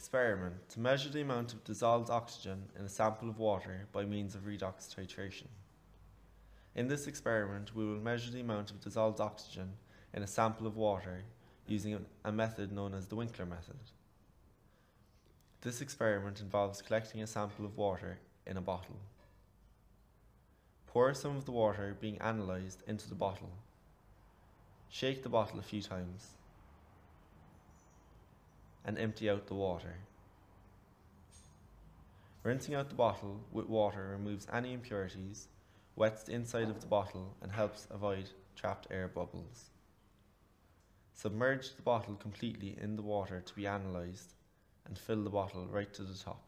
Experiment to measure the amount of dissolved oxygen in a sample of water by means of redox titration. In this experiment, we will measure the amount of dissolved oxygen in a sample of water using a method known as the Winkler method. This experiment involves collecting a sample of water in a bottle. Pour some of the water being analysed into the bottle. Shake the bottle a few times and empty out the water. Rinsing out the bottle with water removes any impurities, wets the inside of the bottle and helps avoid trapped air bubbles. Submerge the bottle completely in the water to be analysed and fill the bottle right to the top.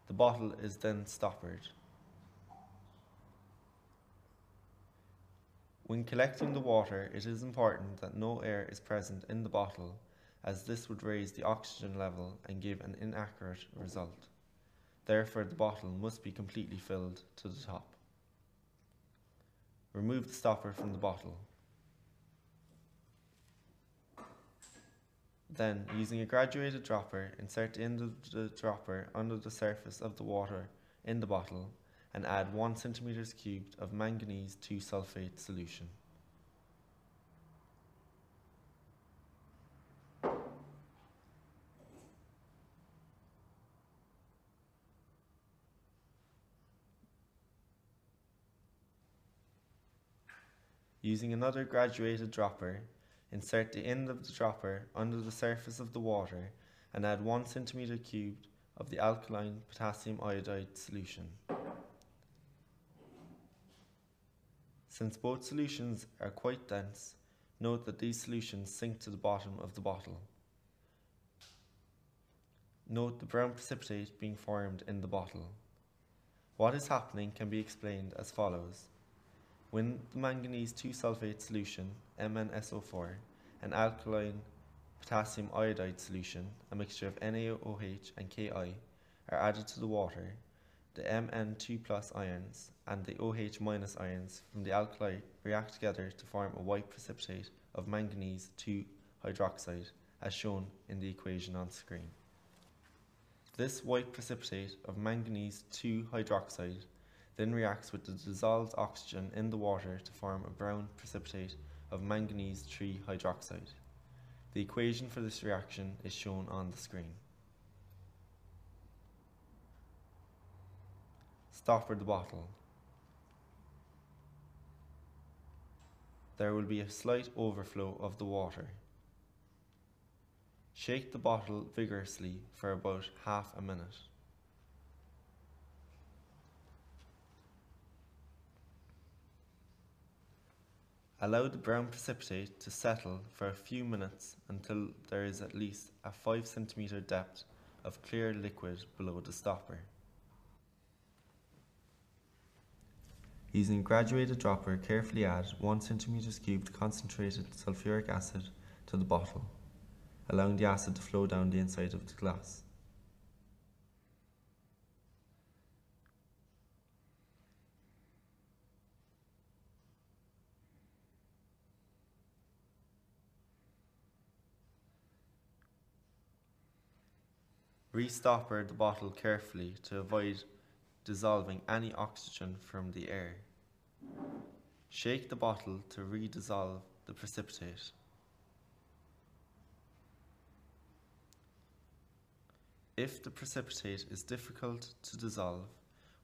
The bottle is then stoppered. When collecting the water, it is important that no air is present in the bottle, as this would raise the oxygen level and give an inaccurate result. Therefore, the bottle must be completely filled to the top. Remove the stopper from the bottle. Then, using a graduated dropper, insert the end of the dropper under the surface of the water in the bottle and add 1 cm³ of manganese 2-sulfate solution. Using another graduated dropper, insert the end of the dropper under the surface of the water and add 1 cm³ of the alkaline potassium iodide solution. Since both solutions are quite dense, note that these solutions sink to the bottom of the bottle. Note the brown precipitate being formed in the bottle. What is happening can be explained as follows. When the manganese 2-sulfate solution, MnSO4, and alkaline potassium iodide solution, a mixture of NaOH and Ki, are added to the water, the Mn2+ ions and the OH- ions from the alkali react together to form a white precipitate of manganese 2 hydroxide, as shown in the equation on screen. This white precipitate of manganese 2 hydroxide then reacts with the dissolved oxygen in the water to form a brown precipitate of manganese 3 hydroxide. The equation for this reaction is shown on the screen. Stopper the bottle. There will be a slight overflow of the water. Shake the bottle vigorously for about half a minute. Allow the brown precipitate to settle for a few minutes until there is at least a 5 cm depth of clear liquid below the stopper. Using a graduated dropper, carefully add 1 cm³ concentrated sulfuric acid to the bottle, allowing the acid to flow down the inside of the glass. Restopper the bottle carefully to avoid dissolving any oxygen from the air. Shake the bottle to redissolve the precipitate. If the precipitate is difficult to dissolve,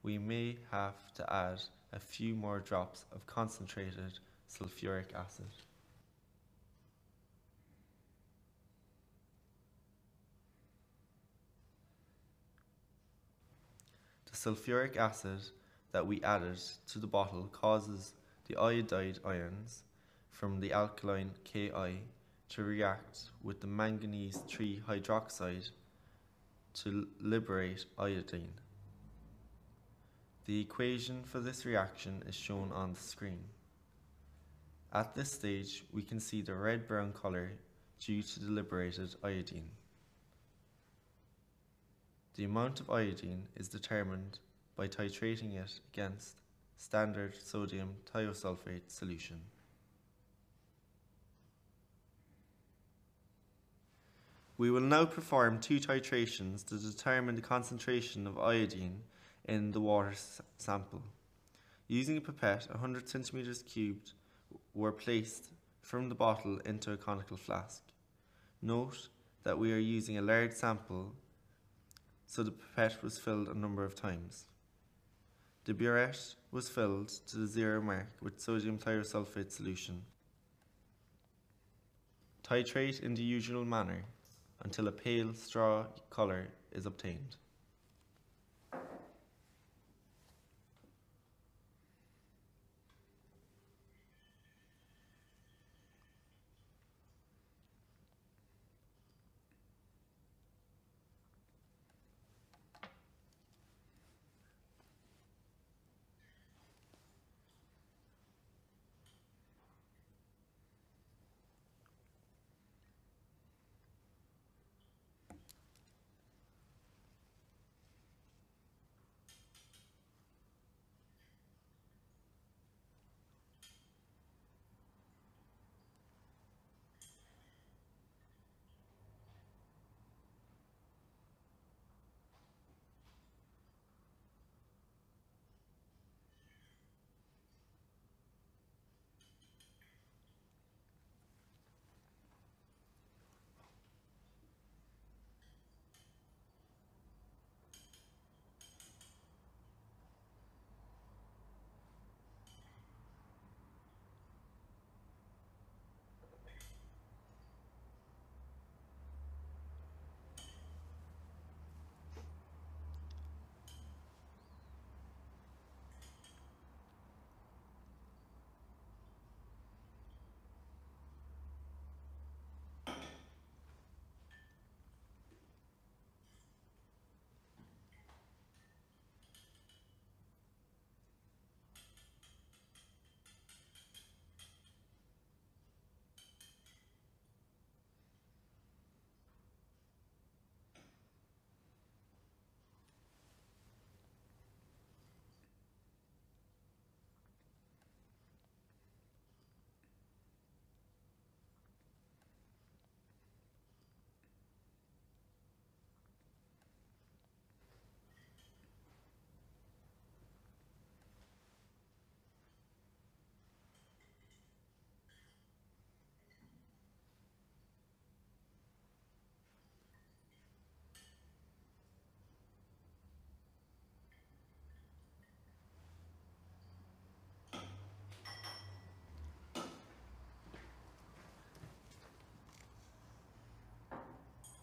we may have to add a few more drops of concentrated sulfuric acid. The sulfuric acid that we added to the bottle causes the iodide ions from the alkaline Ki to react with the manganese 3 hydroxide to liberate iodine. The equation for this reaction is shown on the screen. At this stage, we can see the red-brown colour due to the liberated iodine. The amount of iodine is determined by titrating it against standard sodium thiosulfate solution. We will now perform two titrations to determine the concentration of iodine in the water sample. Using a pipette, 100 centimeters cubed were placed from the bottle into a conical flask. Note that we are using a large sample, so the pipette was filled a number of times. The burette was filled to the 0 mark with sodium thiosulfate solution. Titrate in the usual manner until a pale straw colour is obtained.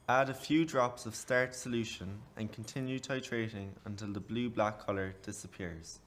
Add a few drops of starch solution and continue titrating until the blue-black colour disappears.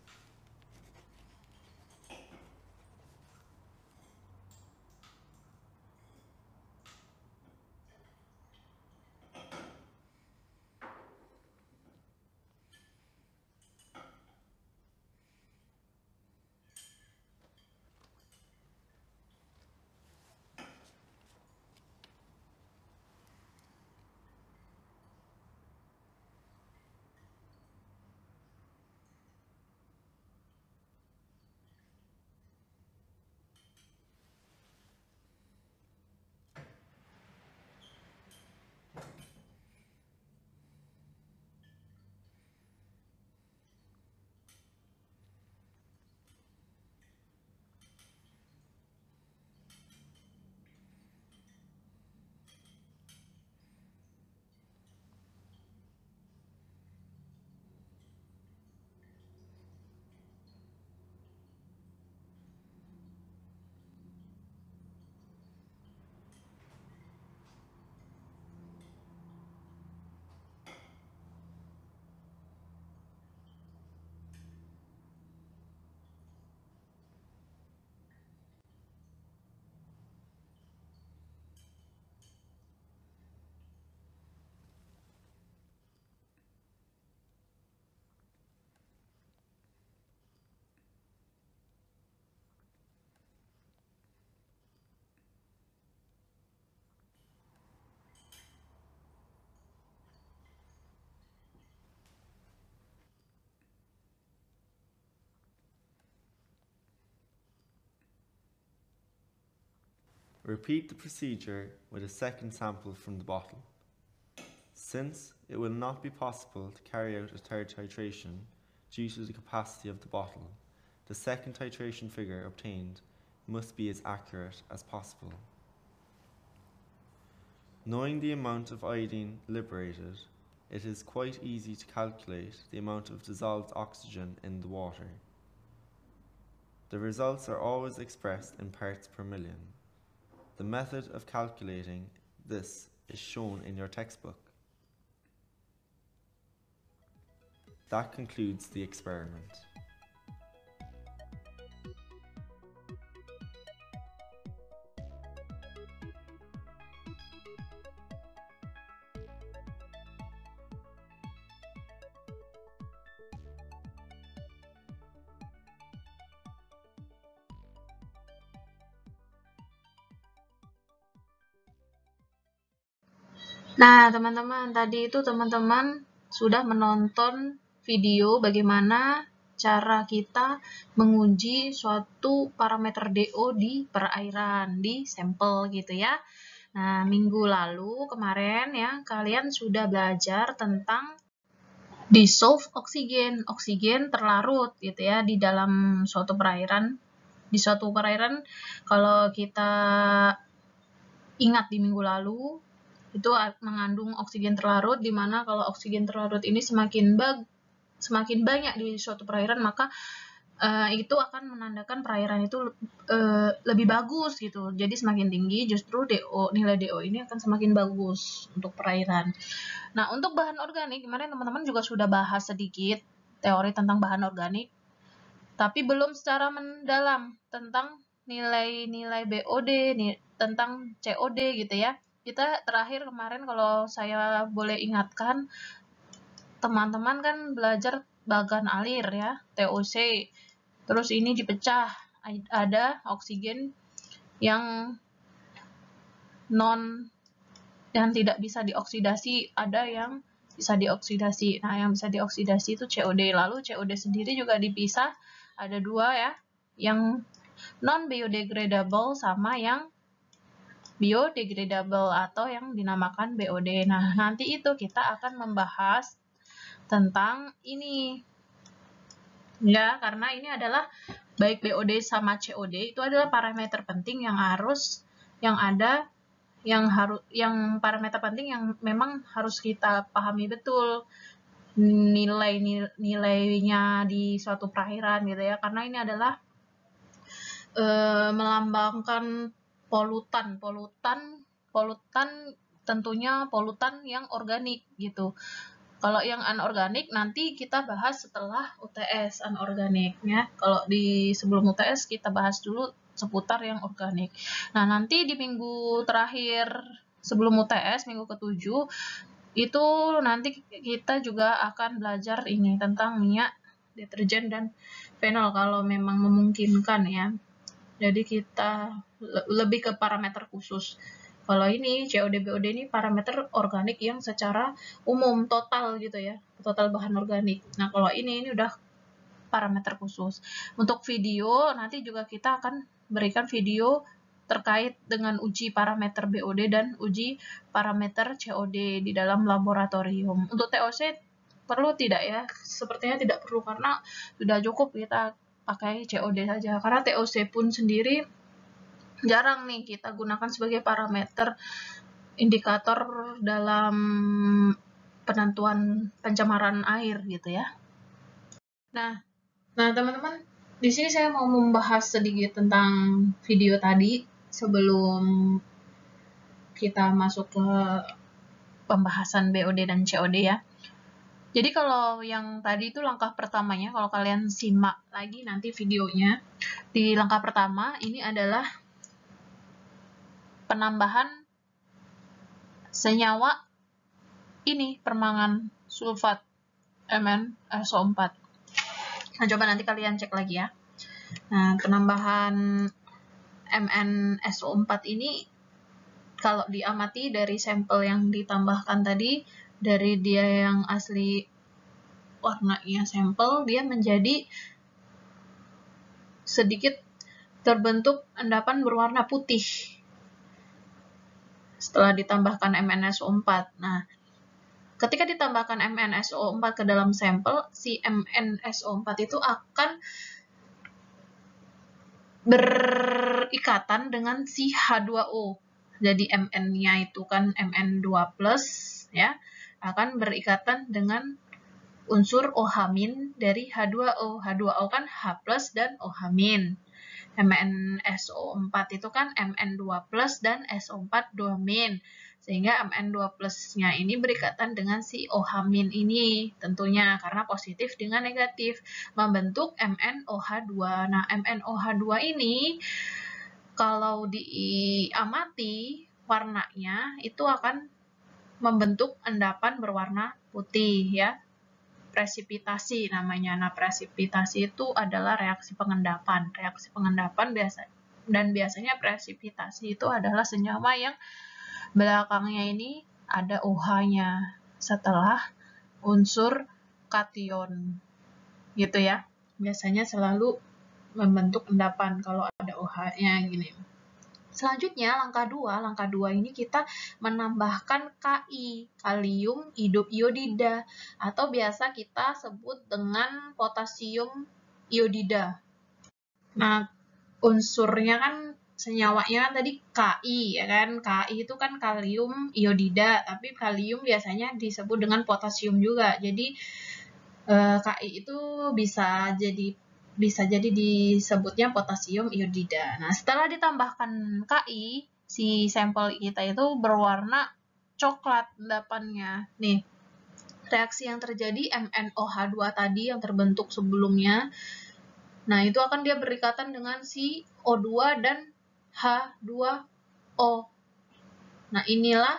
Repeat the procedure with a second sample from the bottle. Since it will not be possible to carry out a third titration due to the capacity of the bottle, the second titration figure obtained must be as accurate as possible. Knowing the amount of iodine liberated, it is quite easy to calculate the amount of dissolved oxygen in the water. The results are always expressed in parts per million. The method of calculating this is shown in your textbook. That concludes the experiment. Nah, teman-teman, tadi itu teman-teman sudah menonton video bagaimana cara kita menguji suatu parameter DO di perairan, di sampel gitu ya. Nah, minggu lalu kemarin ya, kalian sudah belajar tentang dissolve oksigen terlarut gitu ya di dalam suatu perairan. Di suatu perairan, kalau kita ingat di minggu lalu, itu mengandung oksigen terlarut, di mana kalau oksigen terlarut ini semakin banyak di suatu perairan, maka itu akan menandakan perairan itu lebih bagus gitu. Jadi semakin tinggi justru nilai DO ini akan semakin bagus untuk perairan. Nah, untuk bahan organik, kemarin teman-teman juga sudah bahas sedikit teori tentang bahan organik, tapi belum secara mendalam tentang nilai-nilai BOD, tentang COD gitu ya. Kita terakhir kemarin, kalau saya boleh ingatkan, teman-teman kan belajar bagan alir ya, TOC. Terus ini dipecah, ada oksigen yang tidak bisa dioksidasi, ada yang bisa dioksidasi. Nah, yang bisa dioksidasi itu COD. Lalu COD sendiri juga dipisah, ada dua ya, yang non-biodegradable sama yang biodegradable atau yang dinamakan BOD. Nah, nanti itu kita akan membahas tentang ini. Ya, karena ini adalah baik BOD sama COD itu adalah parameter penting yang parameter penting yang memang harus kita pahami betul nilainya di suatu perairan gitu ya, karena ini adalah melambangkan polutan, tentunya polutan yang organik gitu. Kalau yang anorganik nanti kita bahas setelah UTS anorganik ya. Kalau di sebelum UTS kita bahas dulu seputar yang organik. Nah, nanti di minggu terakhir sebelum UTS, minggu ke-7, itu nanti kita juga akan belajar ini tentang minyak, deterjen, dan fenol kalau memang memungkinkan ya. Jadi kita lebih ke parameter khusus. Kalau ini COD BOD ini parameter organik yang secara umum total gitu ya, total bahan organik. Nah, kalau ini udah parameter khusus. Untuk video nanti juga kita akan berikan video terkait dengan uji parameter BOD dan uji parameter COD di dalam laboratorium. Untuk TOC perlu tidak ya? Sepertinya tidak perlu karena sudah cukup kita pakai COD saja, karena TOC pun sendiri jarang nih kita gunakan sebagai parameter indikator dalam penentuan pencemaran air gitu ya. Nah teman-teman, di sini saya mau membahas sedikit tentang video tadi sebelum kita masuk ke pembahasan BOD dan COD ya. Jadi kalau yang tadi itu langkah pertamanya, kalau kalian simak lagi nanti videonya, di langkah pertama ini adalah penambahan senyawa ini, permangan sulfat MnSO4. Nah, coba nanti kalian cek lagi ya. Nah, penambahan MnSO4 ini kalau diamati dari sampel yang ditambahkan tadi, dari dia yang asli warnanya sampel, dia menjadi sedikit terbentuk endapan berwarna putih setelah ditambahkan MnSO4. Nah, ketika ditambahkan MnSO4 ke dalam sampel, si MnSO4 itu akan berikatan dengan si H2O. Jadi Mn-nya itu kan Mn2+, ya, akan berikatan dengan unsur OH- dari H2O. H2O kan H+ dan OH-. MnSO4 itu kan Mn2+ dan SO4 2-. Sehingga Mn2+-nya ini berikatan dengan si OH- ini tentunya karena positif dengan negatif membentuk MnOH2. Nah, MnOH2 ini kalau diamati warnanya itu akan membentuk endapan berwarna putih, ya. Presipitasi namanya. Nah, presipitasi itu adalah reaksi pengendapan. Reaksi pengendapan biasanya presipitasi itu adalah senyawa yang belakangnya ini ada OH-nya setelah unsur kation. Gitu ya. Biasanya selalu membentuk endapan kalau ada OH-nya gini. Selanjutnya langkah 2 ini kita menambahkan Ki, kalium iodida, atau biasa kita sebut dengan potasium iodida. Nah, unsurnya kan senyawanya kan tadi Ki, ya kan? Ki itu kan kalium iodida, tapi kalium biasanya disebut dengan potasium juga. Jadi Ki itu bisa jadi disebutnya potasium iodida. Nah, setelah ditambahkan Ki, si sampel kita itu berwarna coklat endapannya. Nih, reaksi yang terjadi MnOH2 tadi yang terbentuk sebelumnya, nah itu akan dia berikatan dengan si O2 dan H2O. Nah, inilah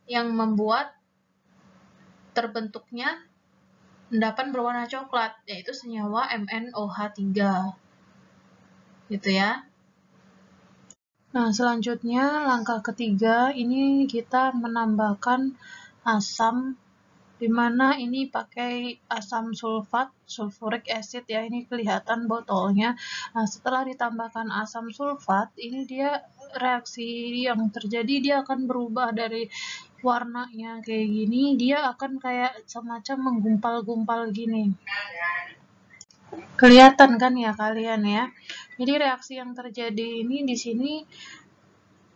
yang membuat terbentuknya endapan berwarna coklat, yaitu senyawa MnOH3. Gitu ya. Nah, selanjutnya langkah ketiga ini kita menambahkan asam, di mana ini pakai asam sulfat, sulfuric acid ya, ini kelihatan botolnya. Nah, setelah ditambahkan asam sulfat, ini dia reaksi yang terjadi dia akan berubah dari warnanya kayak gini, dia akan kayak semacam menggumpal-gumpal gini. Kelihatan kan ya kalian ya. Jadi reaksi yang terjadi ini di sini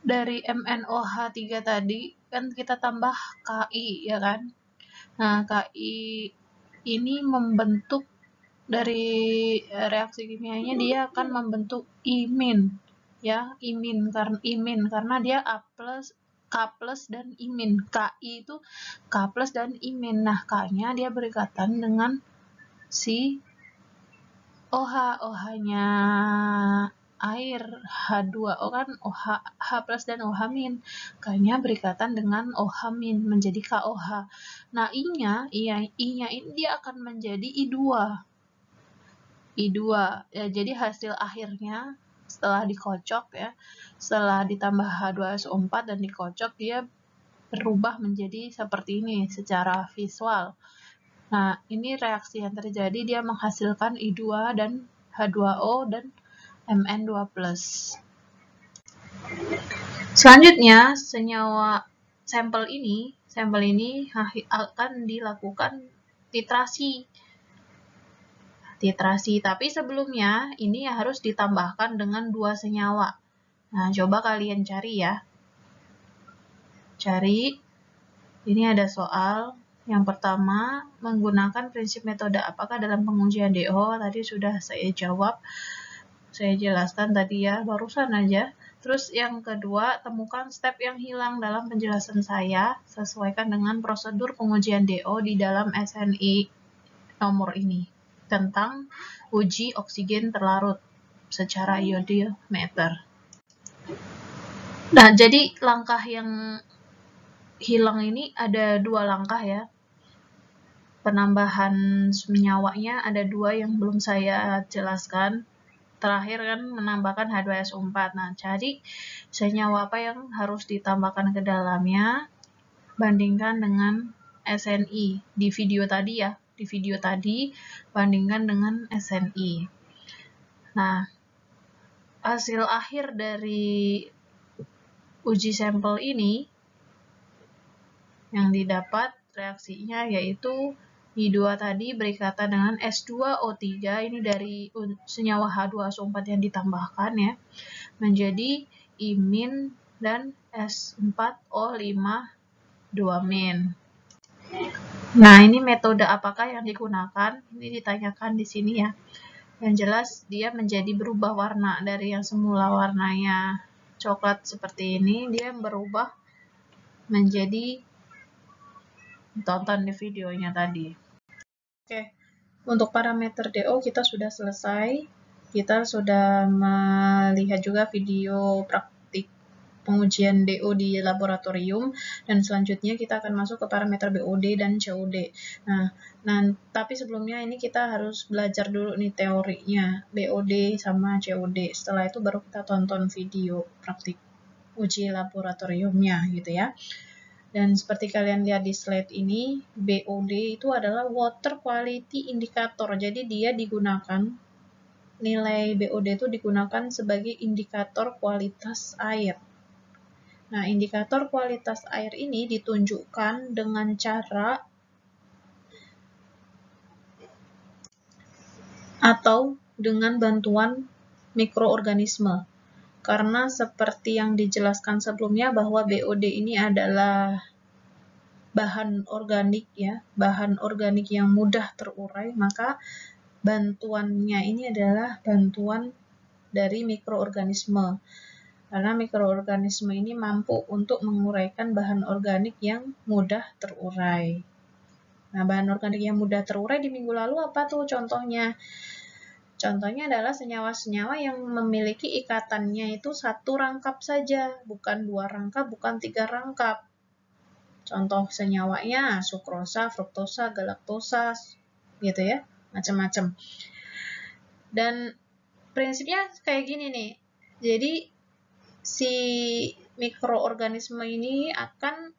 dari MnOH3 tadi kan kita tambah Ki ya kan. Nah, Ki ini membentuk dari reaksi kimianya dia akan membentuk imin ya, imin karena dia K+ dan imin. Ki itu K+ dan imin. Nah, K-nya dia berikatan dengan si OH-nya air H2O kan H+ dan OH-. K-nya berikatan dengan OH- menjadi KOH. Nah, I-nya ini dia akan menjadi I2. Ya, jadi hasil akhirnya setelah dikocok ya, setelah ditambah H2SO4 dan dikocok, dia berubah menjadi seperti ini secara visual. Nah, ini reaksi yang terjadi, dia menghasilkan I2 dan H2O dan Mn2+. Selanjutnya, senyawa sampel ini akan dilakukan titrasi. Tapi sebelumnya ini harus ditambahkan dengan 2 senyawa. Nah, coba kalian cari ya. Cari, ini ada soal. Yang pertama, menggunakan prinsip metode apakah dalam pengujian DO? Tadi sudah saya jawab, saya jelaskan tadi ya, barusan aja. Terus yang kedua, temukan step yang hilang dalam penjelasan saya, sesuaikan dengan prosedur pengujian DO di dalam SNI nomor ini, tentang uji oksigen terlarut secara iodometer. Nah, jadi langkah yang hilang ini ada 2 langkah ya. Penambahan senyawanya ada 2 yang belum saya jelaskan. Terakhir kan menambahkan H2SO4. Nah, jadi senyawa apa yang harus ditambahkan ke dalamnya, bandingkan dengan SNI di video tadi ya. Di video tadi bandingkan dengan SNI. Nah, hasil akhir dari uji sampel ini yang didapat reaksinya, yaitu I2 tadi berikatan dengan S2O3, ini dari senyawa H2SO4 yang ditambahkan ya, menjadi imin dan S4O5 2-min. Nah, ini metode apakah yang digunakan? Ini ditanyakan di sini ya. Yang jelas dia menjadi berubah warna dari yang semula warnanya coklat seperti ini, dia berubah menjadi, tonton di videonya tadi. Oke, untuk parameter DO kita sudah selesai. Kita sudah melihat juga video praktik pengujian DO di laboratorium, dan selanjutnya kita akan masuk ke parameter BOD dan COD. Nah, tapi sebelumnya ini kita harus belajar dulu nih teorinya BOD sama COD. Setelah itu baru kita tonton video praktik uji laboratoriumnya gitu ya. Dan seperti kalian lihat di slide ini, BOD itu adalah Water Quality Indicator. Jadi dia digunakan, nilai BOD itu digunakan sebagai indikator kualitas air. Nah, indikator kualitas air ini ditunjukkan dengan cara atau dengan bantuan mikroorganisme. Karena seperti yang dijelaskan sebelumnya bahwa BOD ini adalah bahan organik ya, bahan organik yang mudah terurai, maka bantuannya ini adalah bantuan dari mikroorganisme. Karena mikroorganisme ini mampu untuk menguraikan bahan organik yang mudah terurai. Nah, bahan organik yang mudah terurai di minggu lalu apa tuh contohnya? Contohnya adalah senyawa-senyawa yang memiliki ikatannya itu 1 rangkap saja, bukan 2 rangkap, bukan 3 rangkap. Contoh senyawanya sukrosa, fruktosa, galaktosa, gitu ya, macam-macam. Dan prinsipnya kayak gini nih. Jadi si mikroorganisme ini akan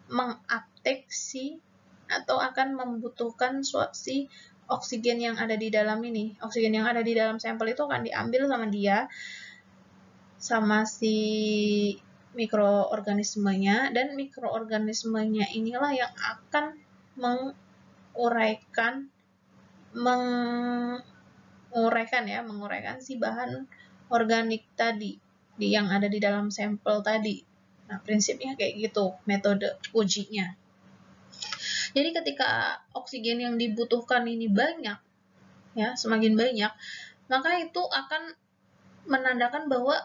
menguptake atau akan membutuhkan si oksigen yang ada di dalam ini. Oksigen yang ada di dalam sampel itu akan diambil sama dia, sama si mikroorganismenya, dan mikroorganismenya inilah yang akan menguraikan si bahan organik tadi yang ada di dalam sampel tadi. Nah, prinsipnya kayak gitu metode ujinya. Jadi ketika oksigen yang dibutuhkan ini banyak, ya, semakin banyak, maka itu akan menandakan bahwa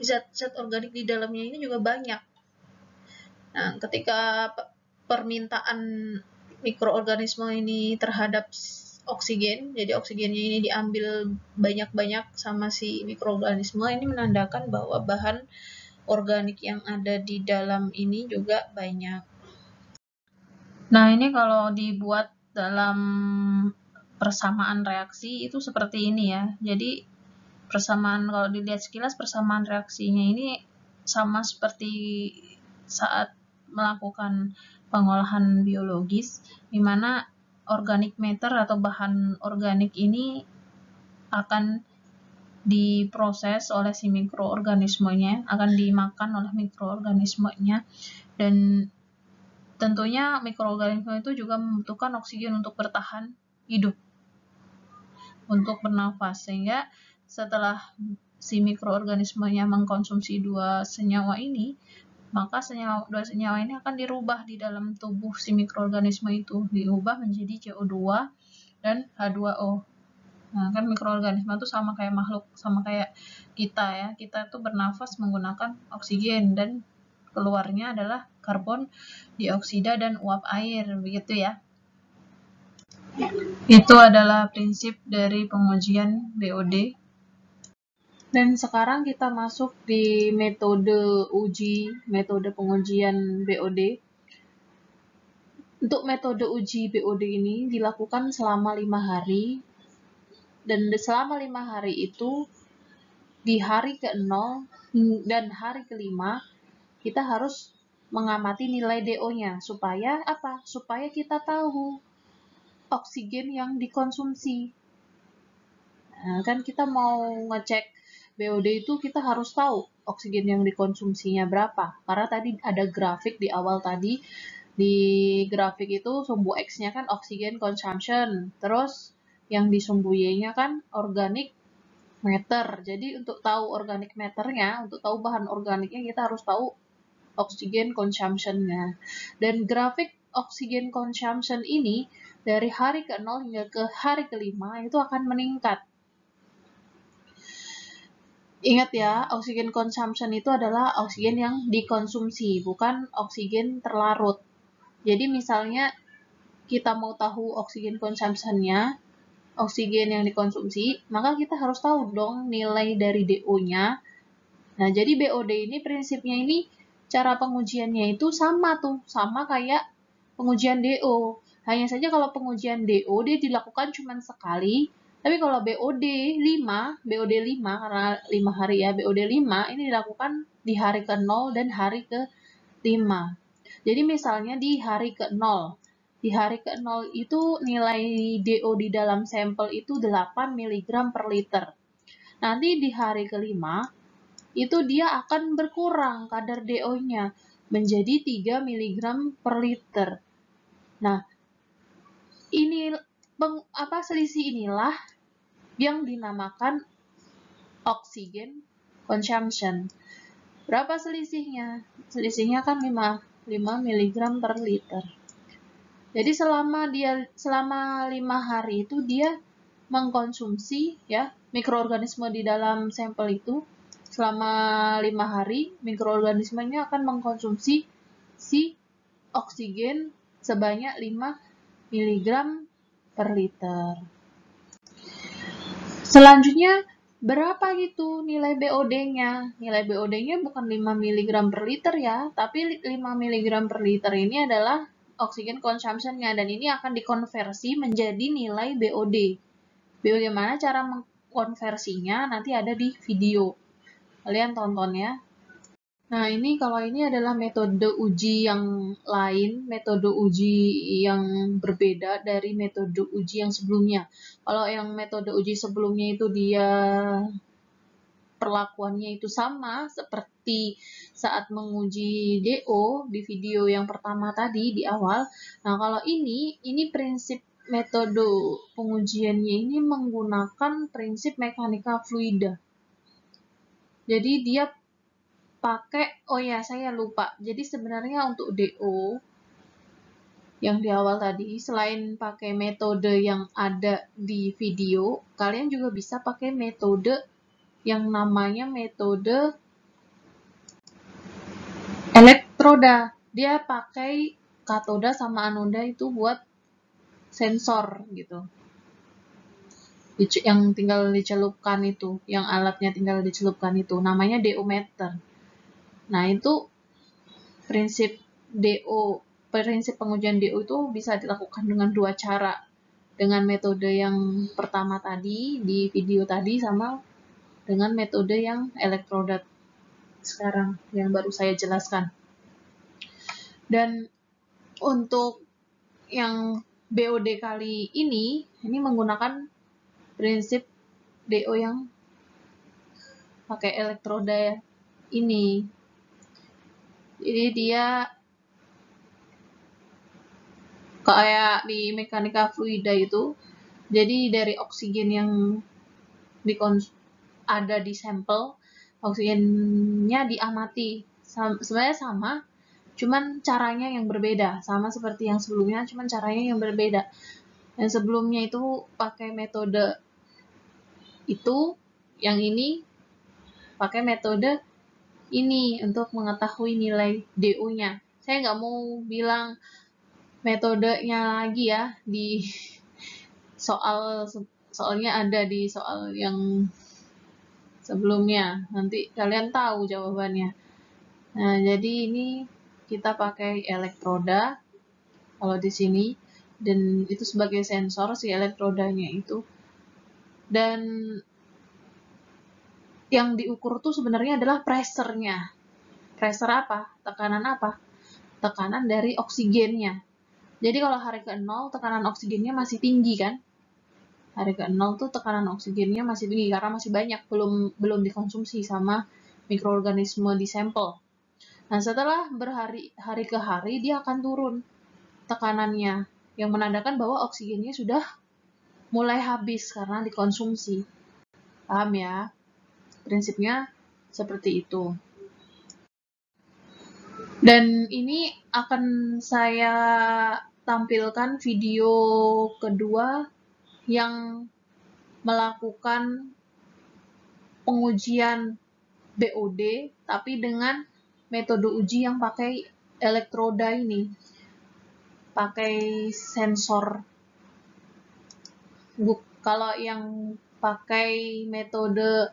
zat-zat organik di dalamnya ini juga banyak. Nah, ketika permintaan mikroorganisme ini terhadap oksigen, jadi oksigennya ini diambil banyak-banyak sama si mikroorganisme, ini menandakan bahwa bahan organik yang ada di dalam ini juga banyak. Nah, ini kalau dibuat dalam persamaan reaksi itu seperti ini ya. Jadi persamaan, kalau dilihat sekilas, persamaan reaksinya ini sama seperti saat melakukan pengolahan biologis, di mana organic matter atau bahan organik ini akan diproses oleh si mikroorganismenya, akan dimakan oleh mikroorganismenya, dan tentunya mikroorganisme itu juga membutuhkan oksigen untuk bertahan hidup, untuk bernafas, sehingga setelah si mikroorganismenya mengkonsumsi 2 senyawa ini, maka 2 senyawa ini akan dirubah di dalam tubuh si mikroorganisme itu, diubah menjadi CO2 dan H2O. Nah, kan mikroorganisme itu sama kayak makhluk, sama kayak kita ya. Kita itu bernafas menggunakan oksigen, dan keluarnya adalah karbon dioksida dan uap air, begitu ya. Itu adalah prinsip dari pengujian BOD. Dan sekarang kita masuk di metode pengujian BOD. Untuk metode uji BOD ini dilakukan selama 5 hari, dan selama 5 hari itu di hari ke-0 dan hari ke-5 kita harus mengamati nilai DO-nya. Supaya apa? Supaya kita tahu oksigen yang dikonsumsi. Nah, kan kita mau ngecek BOD itu kita harus tahu oksigen yang dikonsumsinya berapa. Karena tadi ada grafik di awal tadi Di grafik itu sumbu X-nya kan oxygen consumption, terus yang di sumbu Y-nya kan organic matter. Jadi untuk tahu organic matter-nya, untuk tahu bahan organiknya kita harus tahu oxygen consumption-nya. Dan grafik oxygen consumption ini dari hari ke-0 hingga ke hari ke-5 itu akan meningkat. Ingat ya, oxygen consumption itu adalah oksigen yang dikonsumsi, bukan oksigen terlarut. Jadi misalnya kita mau tahu oksigen consumption-nya, oksigen yang dikonsumsi, maka kita harus tahu dong nilai dari DO-nya. Nah, jadi BOD ini prinsipnya ini cara pengujiannya itu sama tuh, sama kayak pengujian DO. Hanya saja kalau pengujian DO dia dilakukan cuma sekali, tapi kalau BOD 5 karena 5 hari ya, BOD 5 ini dilakukan di hari ke-0 dan hari ke-5. Jadi misalnya di hari ke-0, di hari ke-0 itu nilai DO di dalam sampel itu 8 mg per liter. Nanti di hari ke-5, itu dia akan berkurang kadar DO-nya menjadi 3 mg per liter. Nah, ini selisih inilah yang dinamakan oxygen consumption. Berapa selisihnya? Selisihnya kan 5 mg per liter. Jadi selama 5 hari itu dia mengkonsumsi ya mikroorganisme di dalam sampel itu. Selama 5 hari mikroorganismenya akan mengkonsumsi si oksigen sebanyak 5 mg per liter. Selanjutnya berapa gitu nilai BOD-nya? Nilai BOD-nya bukan 5 mg per liter ya, tapi 5 mg per liter ini adalah oksigen consumption-nya, dan ini akan dikonversi menjadi nilai BOD. Bagaimana cara mengkonversinya nanti ada di video. Kalian tonton ya. Nah, kalau ini adalah metode uji yang lain, metode uji yang berbeda dari metode uji yang sebelumnya. Kalau yang metode uji sebelumnya itu dia perlakuannya itu sama seperti saat menguji DO di video yang pertama tadi di awal. Nah, kalau ini prinsip metode pengujiannya ini menggunakan prinsip mekanika fluida. Jadi dia pakai, oh ya saya lupa, jadi sebenarnya untuk DO yang di awal tadi, selain pakai metode yang ada di video, kalian juga bisa pakai metode yang namanya metode elektroda. Dia pakai katoda sama anoda itu buat sensor gitu. Yang tinggal dicelupkan itu, yang alatnya tinggal dicelupkan itu, namanya DO meter. Nah, itu prinsip pengujian DO itu bisa dilakukan dengan dua cara. Dengan metode yang pertama tadi, di video tadi, sama dengan metode yang elektroda sekarang, yang baru saya jelaskan. Dan untuk yang BOD kali ini menggunakan prinsip DO yang pakai elektroda ini. Jadi dia kayak di mekanika fluida itu, jadi dari oksigen yang ada di sampel, oksigennya diamati. Sebenarnya sama, cuman caranya yang berbeda. Sama seperti yang sebelumnya, cuman caranya yang berbeda. Yang sebelumnya itu pakai metode itu, yang ini pakai metode ini untuk mengetahui nilai DO-nya. Saya nggak mau bilang metodenya lagi ya di soalnya ada di soal yang sebelumnya. Nanti kalian tahu jawabannya. Nah, jadi ini kita pakai elektroda kalau di sini, dan itu sebagai sensor si elektrodanya itu. Dan yang diukur tuh sebenarnya adalah pressure-nya. Pressure apa? Tekanan apa? Tekanan dari oksigennya. Jadi kalau hari ke-0 tekanan oksigennya masih tinggi kan? Hari ke-0 tuh tekanan oksigennya masih tinggi karena masih banyak, belum dikonsumsi sama mikroorganisme di sampel. Nah, setelah berhari ke hari, dia akan turun tekanannya, yang menandakan bahwa oksigennya sudah mulai habis karena dikonsumsi. Paham ya? Prinsipnya seperti itu. Dan ini akan saya tampilkan video kedua yang melakukan pengujian BOD, tapi dengan metode uji yang pakai elektroda ini, pakai sensor. Kalau yang pakai metode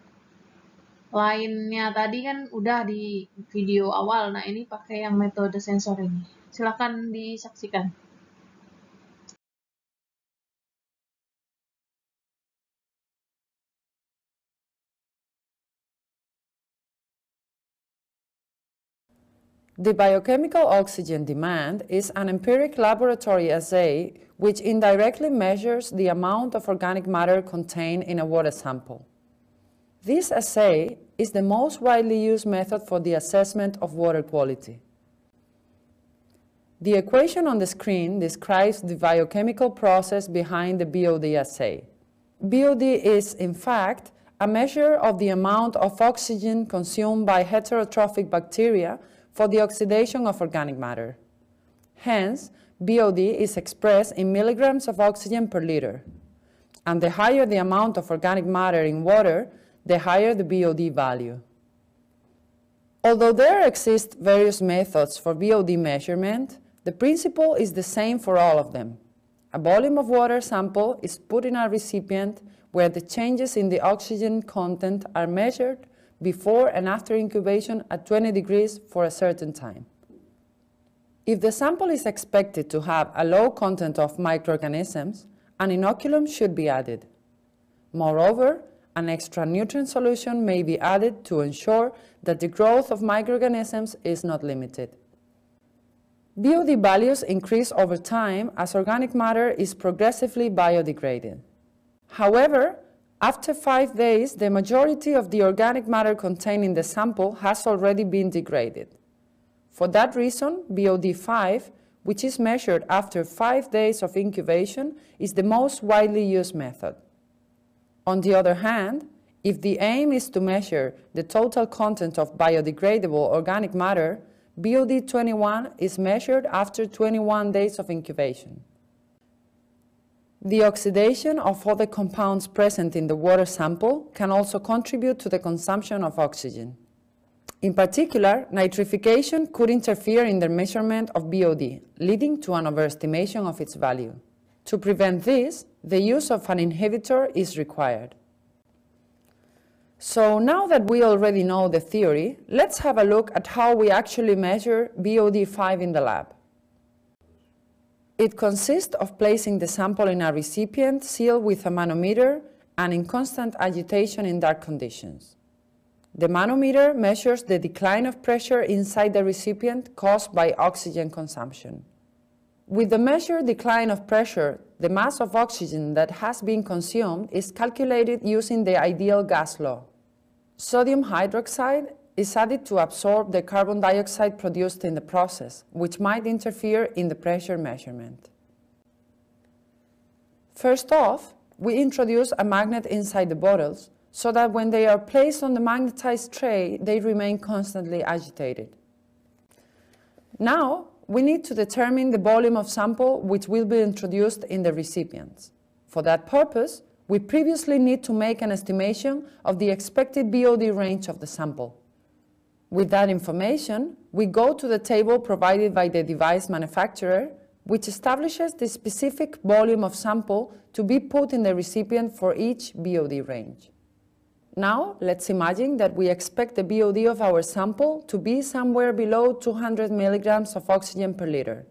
lainnya tadi kan udah di video awal, nah ini pakai yang metode sensor ini. Silakan disaksikan. The biochemical oxygen demand is an empiric laboratory assay which indirectly measures the amount of organic matter contained in a water sample. This assay is the most widely used method for the assessment of water quality. The equation on the screen describes the biochemical process behind the BOD assay. BOD is, in fact, a measure of the amount of oxygen consumed by heterotrophic bacteria for the oxidation of organic matter. Hence, BOD is expressed in milligrams of oxygen per liter. And the higher the amount of organic matter in water, the higher the BOD value. Although there exist various methods for BOD measurement, the principle is the same for all of them. A volume of water sample is put in a recipient where the changes in the oxygen content are measured before and after incubation at 20 degrees for a certain time. If the sample is expected to have a low content of microorganisms, an inoculum should be added. Moreover, an extra nutrient solution may be added to ensure that the growth of microorganisms is not limited. BOD values increase over time as organic matter is progressively biodegraded. However, after 5 days, the majority of the organic matter contained in the sample has already been degraded. For that reason, BOD5, which is measured after 5 days of incubation, is the most widely used method. On the other hand, if the aim is to measure the total content of biodegradable organic matter, BOD21 is measured after 21 days of incubation. The oxidation of other compounds present in the water sample can also contribute to the consumption of oxygen. In particular, nitrification could interfere in the measurement of BOD, leading to an overestimation of its value. To prevent this, the use of an inhibitor is required. So now that we already know the theory, let's have a look at how we actually measure BOD5 in the lab. It consists of placing the sample in a recipient sealed with a manometer and in constant agitation in dark conditions. The manometer measures the decline of pressure inside the recipient caused by oxygen consumption. With the measured decline of pressure, the mass of oxygen that has been consumed is calculated using the ideal gas law. Sodium hydroxide is added to absorb the carbon dioxide produced in the process, which might interfere in the pressure measurement. First off, we introduce a magnet inside the bottles so that when they are placed on the magnetized tray, they remain constantly agitated. Now, we need to determine the volume of sample which will be introduced in the recipients. For that purpose, we previously need to make an estimation of the expected BOD range of the sample. With that information, we go to the table provided by the device manufacturer, which establishes the specific volume of sample to be put in the recipient for each BOD range. Now, let's imagine that we expect the BOD of our sample to be somewhere below 200 milligrams of oxygen per liter.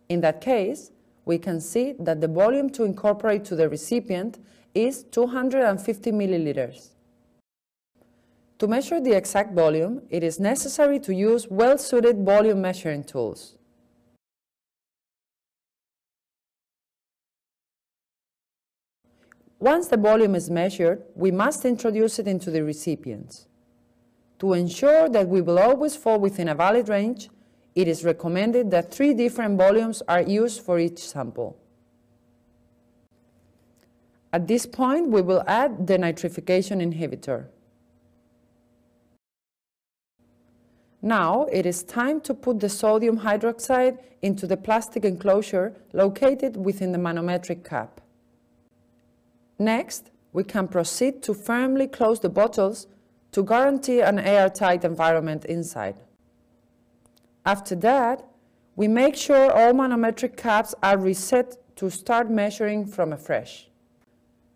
In that case, we can see that the volume to incorporate to the recipient is 250 milliliters. To measure the exact volume, it is necessary to use well-suited volume measuring tools. Once the volume is measured, we must introduce it into the recipients. To ensure that we will always fall within a valid range, it is recommended that 3 different volumes are used for each sample. At this point, we will add the nitrification inhibitor. Now it is time to put the sodium hydroxide into the plastic enclosure located within the manometric cap. Next, we can proceed to firmly close the bottles to guarantee an airtight environment inside. After that, we make sure all manometric caps are reset to start measuring from afresh.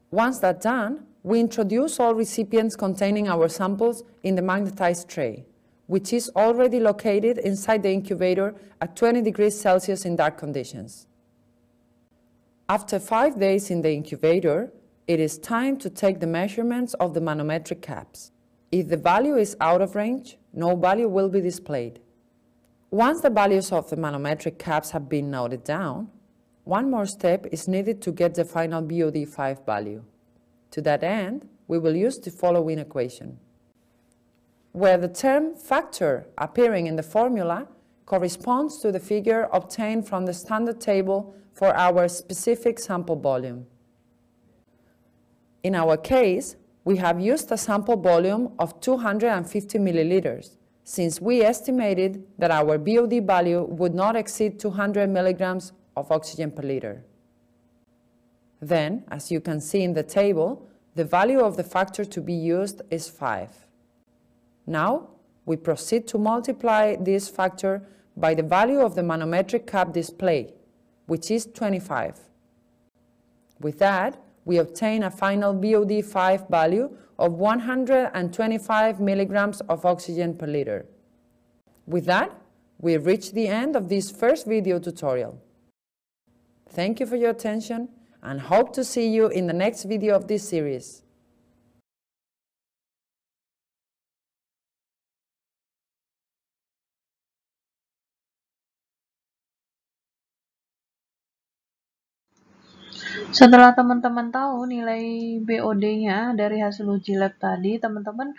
Once that's done, we introduce all recipients containing our samples in the magnetized tray, which is already located inside the incubator at 20 degrees Celsius in dark conditions. After 5 days in the incubator, it is time to take the measurements of the manometric caps. If the value is out of range, no value will be displayed. Once the values of the manometric caps have been noted down, one more step is needed to get the final BOD5 value. To that end, we will use the following equation, where the term factor appearing in the formula corresponds to the figure obtained from the standard table for our specific sample volume. In our case, we have used a sample volume of 250 milliliters, since we estimated that our BOD value would not exceed 200 milligrams of oxygen per liter. Then, as you can see in the table, the value of the factor to be used is 5. Now, we proceed to multiply this factor by the value of the manometric cap display, which is 25. With that, we obtain a final BOD5 value of 125 milligrams of oxygen per liter. With that, we reach the end of this first video tutorial. Thank you for your attention and hope to see you in the next video of this series. Setelah teman-teman tahu nilai BOD-nya dari hasil uji lab tadi, teman-teman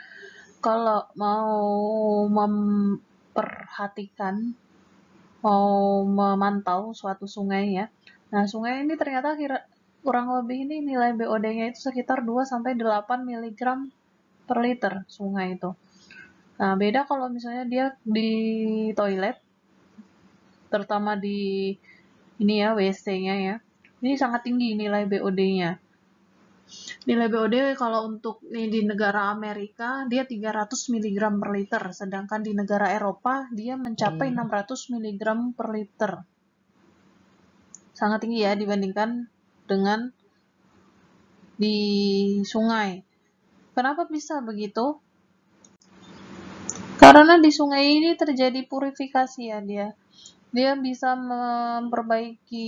kalau mau memperhatikan, mau memantau suatu sungai ya. Nah, sungai ini ternyata kurang lebih ini nilai BOD-nya itu sekitar 2-8 mg per liter sungai itu. Nah, beda kalau misalnya dia di toilet, terutama di ini ya, WC-nya ya. Ini sangat tinggi nilai BOD-nya. Nilai BOD kalau untuk di negara Amerika, dia 300 mg per liter. Sedangkan di negara Eropa, dia mencapai 600 mg per liter. Sangat tinggi ya dibandingkan dengan di sungai. Kenapa bisa begitu? Karena di sungai ini terjadi purifikasi ya dia. Dia bisa memperbaiki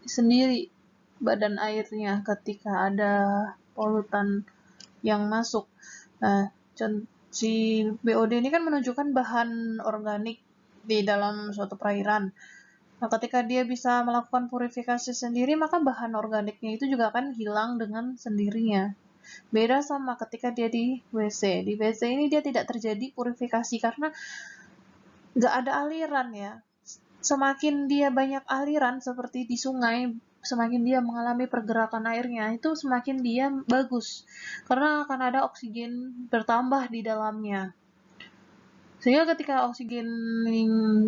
sendiri badan airnya ketika ada polutan yang masuk. Nah, si BOD ini kan menunjukkan bahan organik di dalam suatu perairan. Nah, ketika dia bisa melakukan purifikasi sendiri, maka bahan organiknya itu juga akan hilang dengan sendirinya. Beda sama ketika dia di WC. Di WC ini dia tidak terjadi purifikasi karena nggak ada aliran ya. Semakin dia banyak aliran seperti di sungai, semakin dia mengalami pergerakan airnya, itu semakin dia bagus. Karena akan ada oksigen bertambah di dalamnya. Sehingga ketika oksigen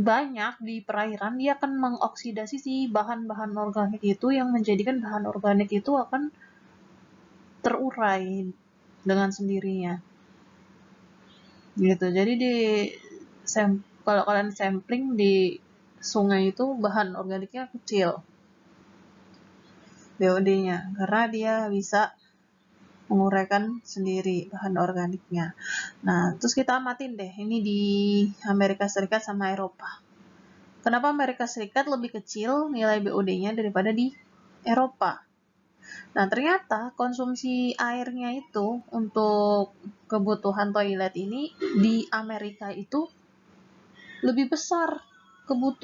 banyak di perairan, dia akan mengoksidasi si bahan-bahan organik itu yang menjadikan bahan organik itu akan terurai dengan sendirinya. Gitu. Jadi kalau kalian sampling di sungai itu bahan organiknya kecil BOD-nya karena dia bisa menguraikan sendiri bahan organiknya. Nah, terus kita amatin deh ini di Amerika Serikat sama Eropa. Kenapa Amerika Serikat lebih kecil nilai BOD-nya daripada di Eropa? Nah, ternyata konsumsi airnya itu untuk kebutuhan toilet ini di Amerika itu lebih besar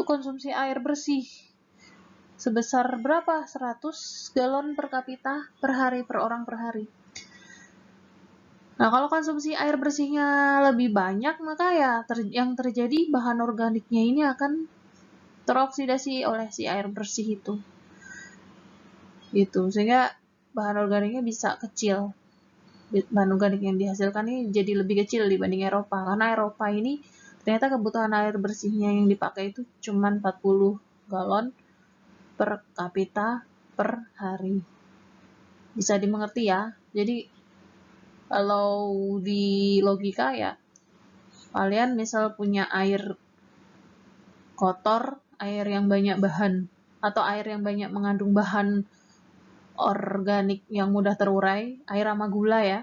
konsumsi air bersih. Sebesar berapa? 100 galon per kapita per hari, per orang per hari. Nah, kalau konsumsi air bersihnya lebih banyak, maka ya yang terjadi bahan organiknya ini akan teroksidasi oleh si air bersih itu. Gitu. Sehingga bahan organiknya bisa kecil. Bahan organik yang dihasilkan ini jadi lebih kecil dibanding Eropa. Karena Eropa ini ternyata kebutuhan air bersihnya yang dipakai itu cuma 40 galon per kapita per hari. Bisa dimengerti ya. Jadi kalau di logika ya, kalian misal punya air kotor, air yang banyak bahan, atau air yang banyak mengandung bahan organik yang mudah terurai, air sama gula ya.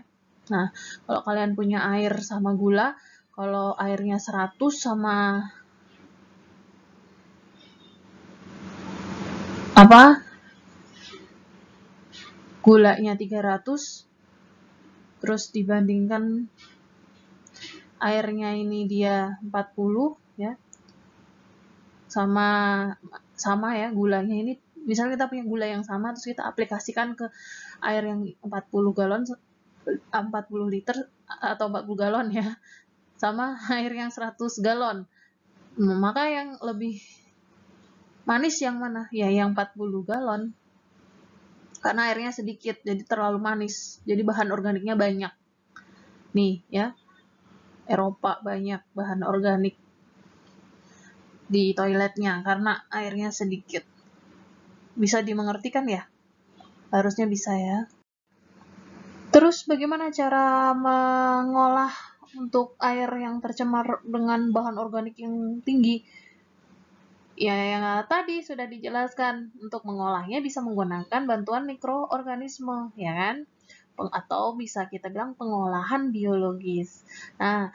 Nah, kalau kalian punya air sama gula, kalau airnya 100 sama gulanya 300, terus dibandingkan airnya ini dia 40 ya. Sama ya gulanya ini, misalnya kita punya gula yang sama terus kita aplikasikan ke air yang 40 galon 40 liter atau 40 galon ya, sama air yang 100 galon. Maka yang lebih manis yang mana? Ya yang 40 galon. Karena airnya sedikit, jadi terlalu manis. Jadi bahan organiknya banyak. Nih ya, Eropa banyak bahan organik di toiletnya karena airnya sedikit. Bisa dimengerti kan ya? Harusnya bisa ya. Terus bagaimana cara mengolah untuk air yang tercemar dengan bahan organik yang tinggi? Ya, yang tadi sudah dijelaskan, untuk mengolahnya bisa menggunakan bantuan mikroorganisme, ya kan? Atau bisa kita bilang pengolahan biologis. Nah,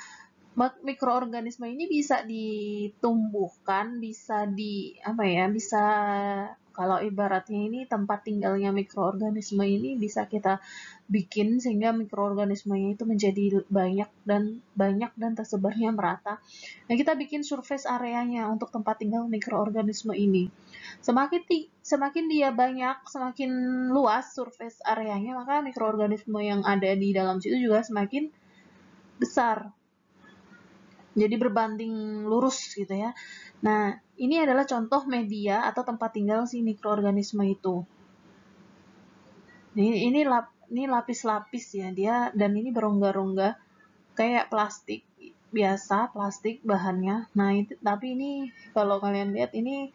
mikroorganisme ini bisa ditumbuhkan, bisa bisa kalau ibaratnya ini tempat tinggalnya mikroorganisme ini bisa kita bikin sehingga mikroorganismenya itu menjadi banyak dan tersebarnya merata. Nah, kita bikin surface areanya untuk tempat tinggal mikroorganisme ini. Semakin dia banyak, semakin luas surface areanya, maka mikroorganisme yang ada di dalam situ juga semakin besar. Jadi berbanding lurus gitu ya. Nah, ini adalah contoh media atau tempat tinggal si mikroorganisme itu. Ini lapis-lapis ya dia, dan ini berongga-rongga kayak plastik biasa, plastik bahannya. Nah, tapi ini kalau kalian lihat ini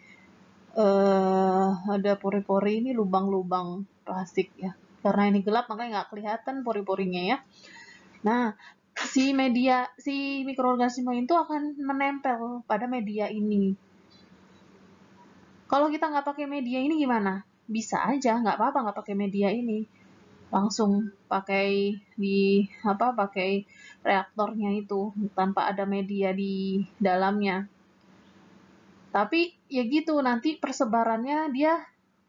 ada pori-pori, ini lubang-lubang plastik ya. Karena ini gelap makanya nggak kelihatan pori-porinya ya. Nah, si mikroorganisme itu akan menempel pada media ini. Kalau kita nggak pakai media ini gimana? Bisa aja, nggak apa-apa nggak pakai media ini. Langsung pakai reaktornya itu tanpa ada media di dalamnya. Tapi ya gitu, nanti persebarannya dia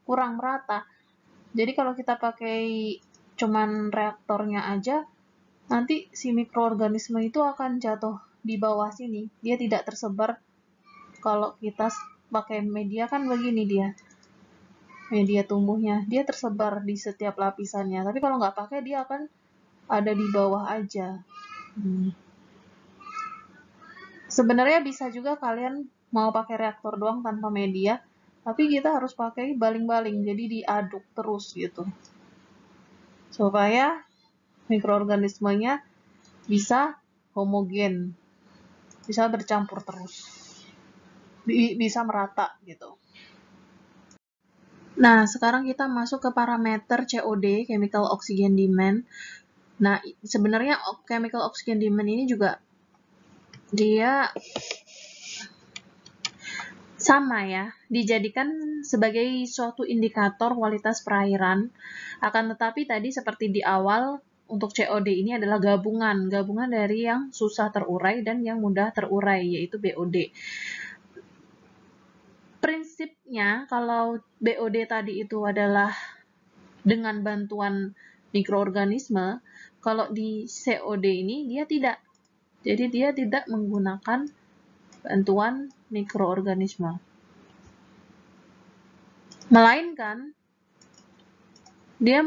kurang merata. Jadi kalau kita pakai cuman reaktornya aja, nanti si mikroorganisme itu akan jatuh di bawah sini. Dia tidak tersebar. Kalau kita pakai media kan begini dia. Media tumbuhnya, dia tersebar di setiap lapisannya. Tapi kalau nggak pakai, dia akan ada di bawah aja. Sebenarnya bisa juga kalian mau pakai reaktor doang tanpa media, tapi kita harus pakai baling-baling, jadi diaduk terus gitu. Supaya mikroorganismenya bisa homogen, bisa bercampur terus, bisa merata gitu. Nah, sekarang kita masuk ke parameter COD, Chemical Oxygen Demand. Nah, sebenarnya Chemical Oxygen Demand ini juga dia sama ya, dijadikan sebagai suatu indikator kualitas perairan. Akan tetapi tadi seperti di awal, untuk COD ini adalah gabungan dari yang susah terurai dan yang mudah terurai, yaitu BOD. Prinsipnya kalau BOD tadi itu adalah dengan bantuan mikroorganisme, kalau di COD ini dia tidak. Jadi dia tidak menggunakan bantuan mikroorganisme. Melainkan dia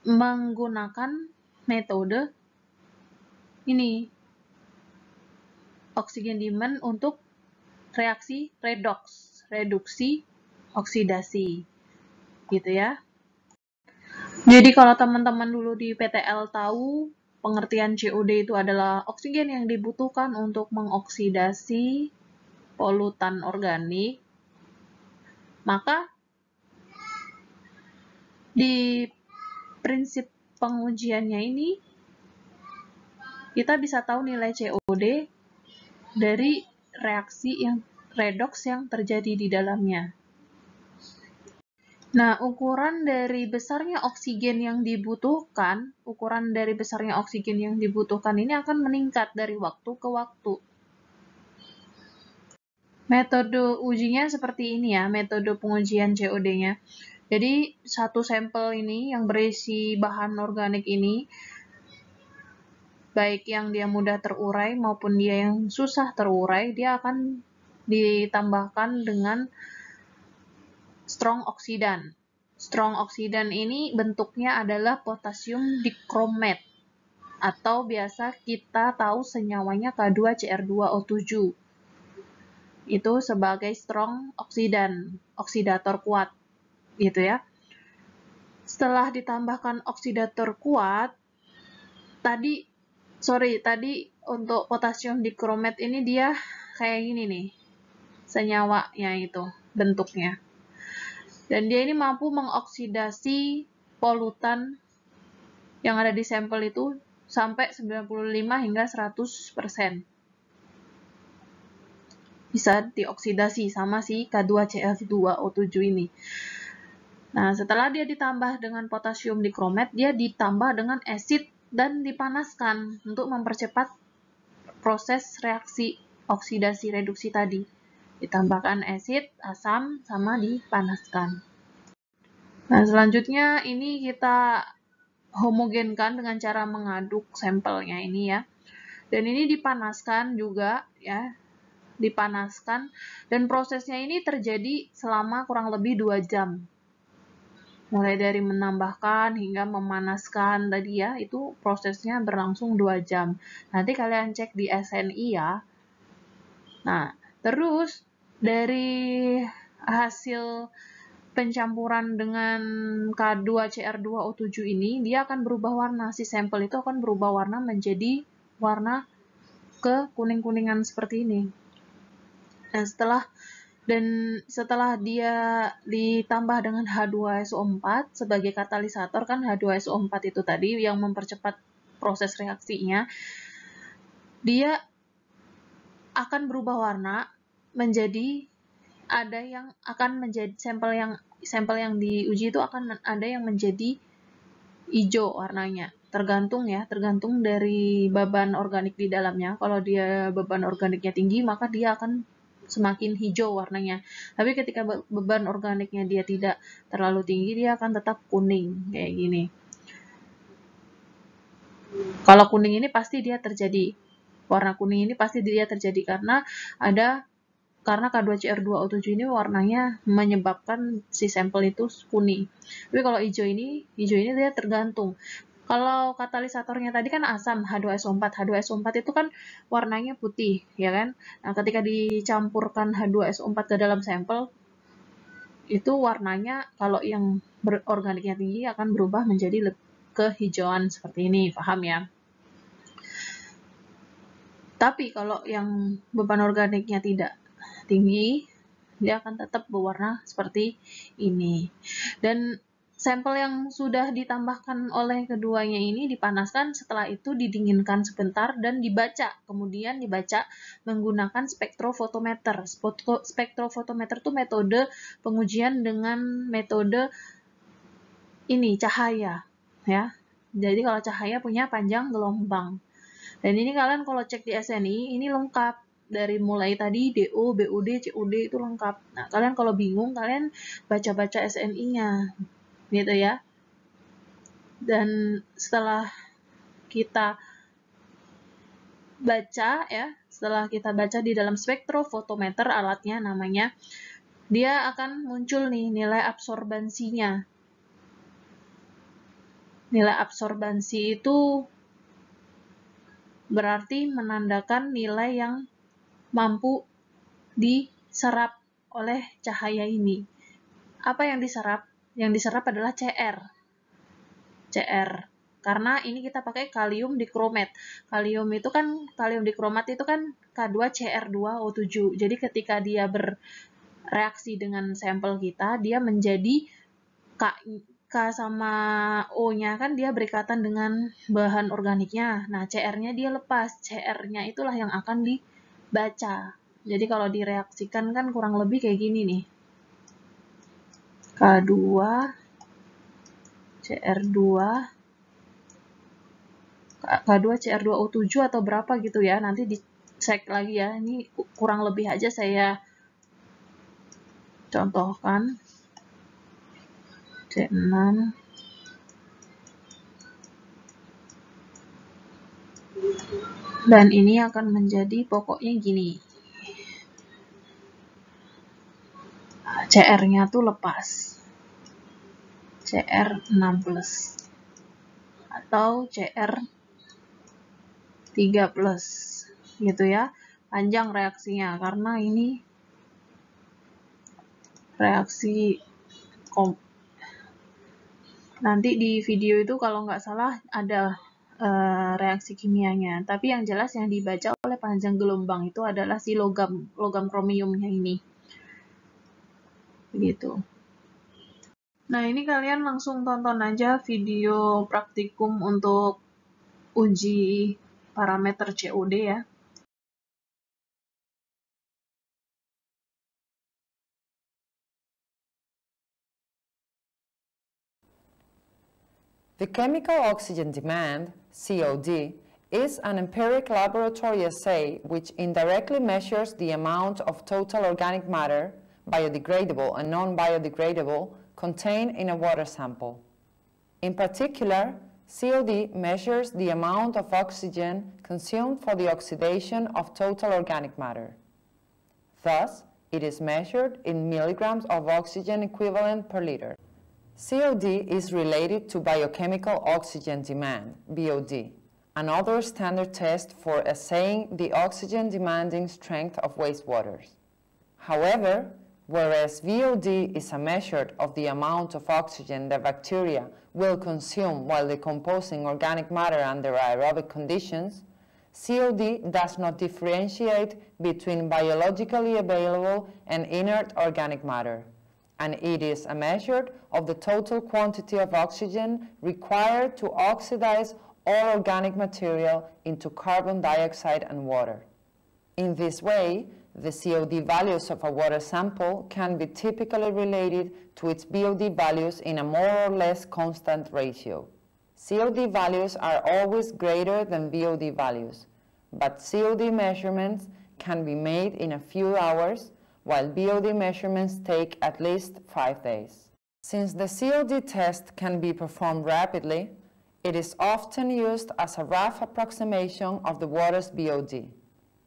menggunakan metode ini oksigen demand untuk reaksi reduksi oksidasi, gitu ya. Jadi kalau teman-teman dulu di PTL tahu, pengertian COD itu adalah oksigen yang dibutuhkan untuk mengoksidasi polutan organik, maka di prinsip pengujiannya ini kita bisa tahu nilai COD dari reaksi yang redoks yang terjadi di dalamnya. Nah, ukuran dari besarnya oksigen yang dibutuhkan ini akan meningkat dari waktu ke waktu. Metode ujinya seperti ini ya, metode pengujian COD-nya. Jadi, satu sampel ini yang berisi bahan organik ini, baik yang dia mudah terurai maupun dia yang susah terurai, dia akan ditambahkan dengan strong oksidan. Strong oksidan ini bentuknya adalah potasium dichromate atau biasa kita tahu senyawanya K2Cr2O7. Itu sebagai strong oksidan, oksidator kuat, gitu ya. Setelah ditambahkan oksidator kuat, tadi untuk potasium dichromate ini dia kayak gini nih, senyawanya itu bentuknya. Dan dia ini mampu mengoksidasi polutan yang ada di sampel itu sampai 95 hingga 100%. Bisa dioksidasi sama si K2Cr2O7 ini. Nah, setelah dia ditambah dengan potasium dichromate, dia ditambah dengan asid dan dipanaskan untuk mempercepat proses reaksi oksidasi reduksi tadi. Ditambahkan asid, asam, sama dipanaskan. Nah, selanjutnya ini kita homogenkan dengan cara mengaduk sampelnya ini ya. Dan ini dipanaskan juga ya, dipanaskan dan prosesnya ini terjadi selama kurang lebih 2 jam. Mulai dari menambahkan hingga memanaskan tadi ya, itu prosesnya berlangsung 2 jam. Nanti kalian cek di SNI ya. Nah, terus dari hasil pencampuran dengan K2Cr2O7 ini, dia akan berubah warna. Si sampel itu akan berubah warna menjadi warna ke kuning-kuningan seperti ini. Nah, setelah dia ditambah dengan H2SO4 sebagai katalisator, kan H2SO4 itu tadi yang mempercepat proses reaksinya, dia akan berubah warna menjadi sampel yang diuji itu akan ada yang menjadi hijau warnanya. Tergantung dari beban organik di dalamnya. Kalau dia beban organiknya tinggi, maka dia akan semakin hijau warnanya. Tapi ketika beban organiknya dia tidak terlalu tinggi, dia akan tetap kuning kayak gini. Kalau kuning ini pasti dia terjadi. Warna kuning ini pasti dia terjadi karena K2Cr2O7 ini warnanya menyebabkan si sampel itu kuning. Tapi kalau hijau ini dia tergantung. Kalau katalisatornya tadi kan asam H2SO4. H2SO4 itu kan warnanya putih, ya kan? Nah, ketika dicampurkan H2SO4 ke dalam sampel, itu warnanya kalau yang organiknya tinggi akan berubah menjadi kehijauan seperti ini, paham ya? Tapi kalau yang beban organiknya tidak tinggi, dia akan tetap berwarna seperti ini. Dan sampel yang sudah ditambahkan oleh keduanya ini dipanaskan, setelah itu didinginkan sebentar dan kemudian dibaca menggunakan spektrofotometer. Spektrofotometer itu metode pengujian dengan metode ini cahaya ya. Jadi kalau cahaya punya panjang gelombang. Dan ini kalian kalau cek di SNI ini lengkap. Dari mulai tadi DO, BOD, COD itu lengkap. Nah, kalian kalau bingung, kalian baca-baca SNI-nya, gitu ya. Dan setelah kita baca di dalam spektrofotometer, alatnya namanya, dia akan muncul nih nilai absorbansinya. Nilai absorbansi itu berarti menandakan nilai yang mampu diserap oleh cahaya ini. Apa yang diserap? Yang diserap adalah CR. Karena ini kita pakai kalium dikromat. Kalium dikromat itu kan K2CR2O7. Jadi ketika dia bereaksi dengan sampel kita, dia menjadi K sama O-nya kan dia berikatan dengan bahan organiknya. Nah, CR-nya dia lepas. CR-nya itulah yang akan dibaca. Jadi kalau direaksikan kan kurang lebih kayak gini nih. K2 CR2 K2CR2O7 atau berapa gitu ya, nanti dicek lagi ya. Ini kurang lebih aja saya contohkan. C6 dan ini akan menjadi pokoknya gini. CR-nya tuh lepas. CR6+ atau CR3+ gitu ya. Panjang reaksinya karena ini reaksi nanti di video itu kalau nggak salah ada reaksi kimianya. Tapi yang jelas yang dibaca oleh panjang gelombang itu adalah si logam kromiumnya ini. Begitu. Nah, ini kalian langsung tonton aja video praktikum untuk uji parameter COD ya. The chemical oxygen demand, COD, is an empiric laboratory assay which indirectly measures the amount of total organic matter, biodegradable and non-biodegradable, contained in a water sample. In particular, COD measures the amount of oxygen consumed for the oxidation of total organic matter. Thus, it is measured in milligrams of oxygen equivalent per liter. COD is related to biochemical oxygen demand, BOD, another standard test for assaying the oxygen demanding strength of wastewaters. However, whereas VOD is a measure of the amount of oxygen that bacteria will consume while decomposing organic matter under aerobic conditions, COD does not differentiate between biologically available and inert organic matter, and it is a measure of the total quantity of oxygen required to oxidize all organic material into carbon dioxide and water. In this way, the COD values of a water sample can be typically related to its BOD values in a more or less constant ratio. COD values are always greater than BOD values, but COD measurements can be made in a few hours, while BOD measurements take at least 5 days. Since the COD test can be performed rapidly, it is often used as a rough approximation of the water's BOD.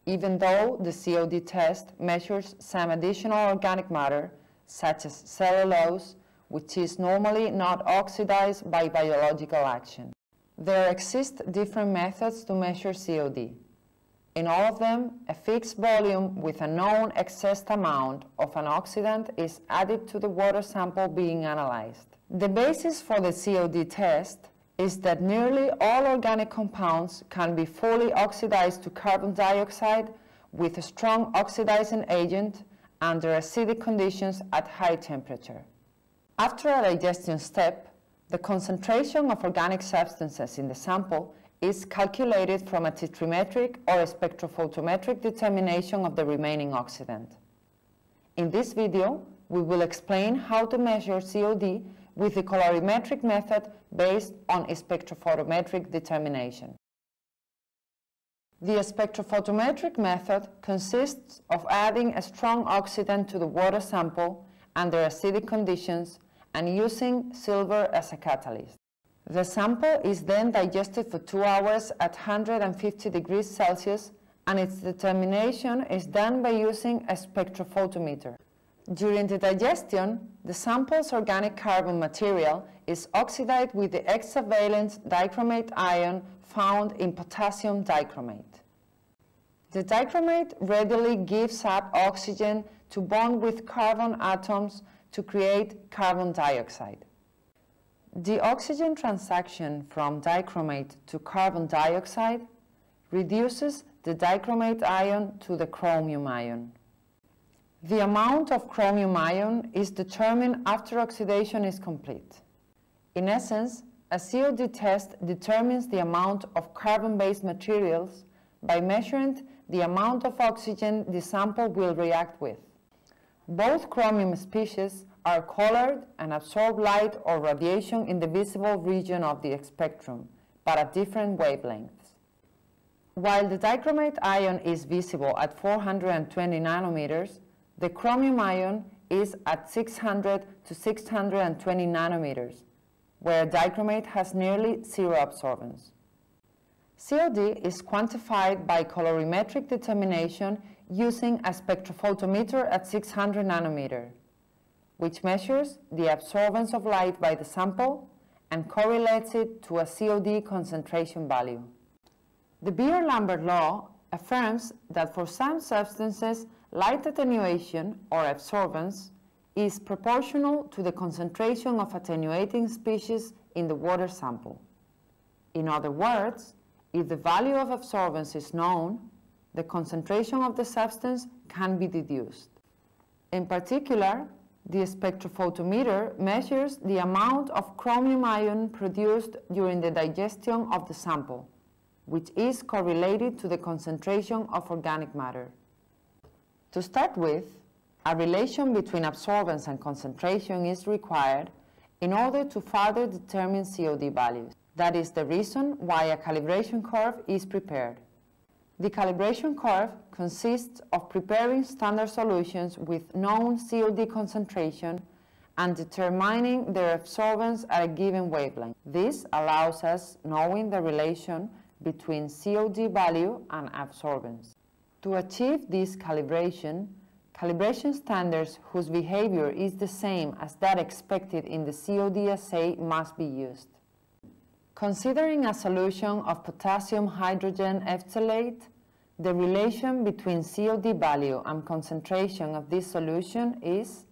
Even though the COD test measures some additional organic matter, such as cellulose, which is normally not oxidized by biological action. There exist different methods to measure COD. In all of them, a fixed volume with a known excess amount of an oxidant is added to the water sample being analyzed. The basis for the COD test is that nearly all organic compounds can be fully oxidized to carbon dioxide with a strong oxidizing agent under acidic conditions at high temperature. After a digestion step, the concentration of organic substances in the sample is calculated from a titrimetric or a spectrophotometric determination of the remaining oxidant. In this video, we will explain how to measure COD with the colorimetric method based on a spectrophotometric determination. The spectrophotometric method consists of adding a strong oxidant to the water sample under acidic conditions and using silver as a catalyst. The sample is then digested for 2 hours at 150 degrees Celsius, and its determination is done by using a spectrophotometer. During the digestion, the sample's organic carbon material is oxidized with the hexavalent dichromate ion found in potassium dichromate. The dichromate readily gives up oxygen to bond with carbon atoms to create carbon dioxide. The oxygen transaction from dichromate to carbon dioxide reduces the dichromate ion to the chromium ion. The amount of chromium ion is determined after oxidation is complete. In essence, a COD test determines the amount of carbon-based materials by measuring the amount of oxygen the sample will react with. Both chromium species are colored and absorb light or radiation in the visible region of the spectrum, but at different wavelengths. While the dichromate ion is visible at 420 nanometers, the chromium ion is at 600 to 620 nanometers, where dichromate has nearly zero absorbance. COD is quantified by colorimetric determination using a spectrophotometer at 600 nanometer, which measures the absorbance of light by the sample and correlates it to a COD concentration value. The Beer-Lambert law affirms that for some substances, light attenuation or absorbance is proportional to the concentration of attenuating species in the water sample. In other words, if the value of absorbance is known, the concentration of the substance can be deduced. In particular, the spectrophotometer measures the amount of chromium ion produced during the digestion of the sample, which is correlated to the concentration of organic matter. To start with, a relation between absorbance and concentration is required in order to further determine COD values. That is the reason why a calibration curve is prepared. The calibration curve consists of preparing standard solutions with known COD concentration and determining their absorbance at a given wavelength. This allows us knowing the relation between COD value and absorbance. To achieve this calibration standards whose behavior is the same as that expected in the COD assay must be used. Considering a solution of potassium hydrogen phthalate, the relation between COD value and concentration of this solution is.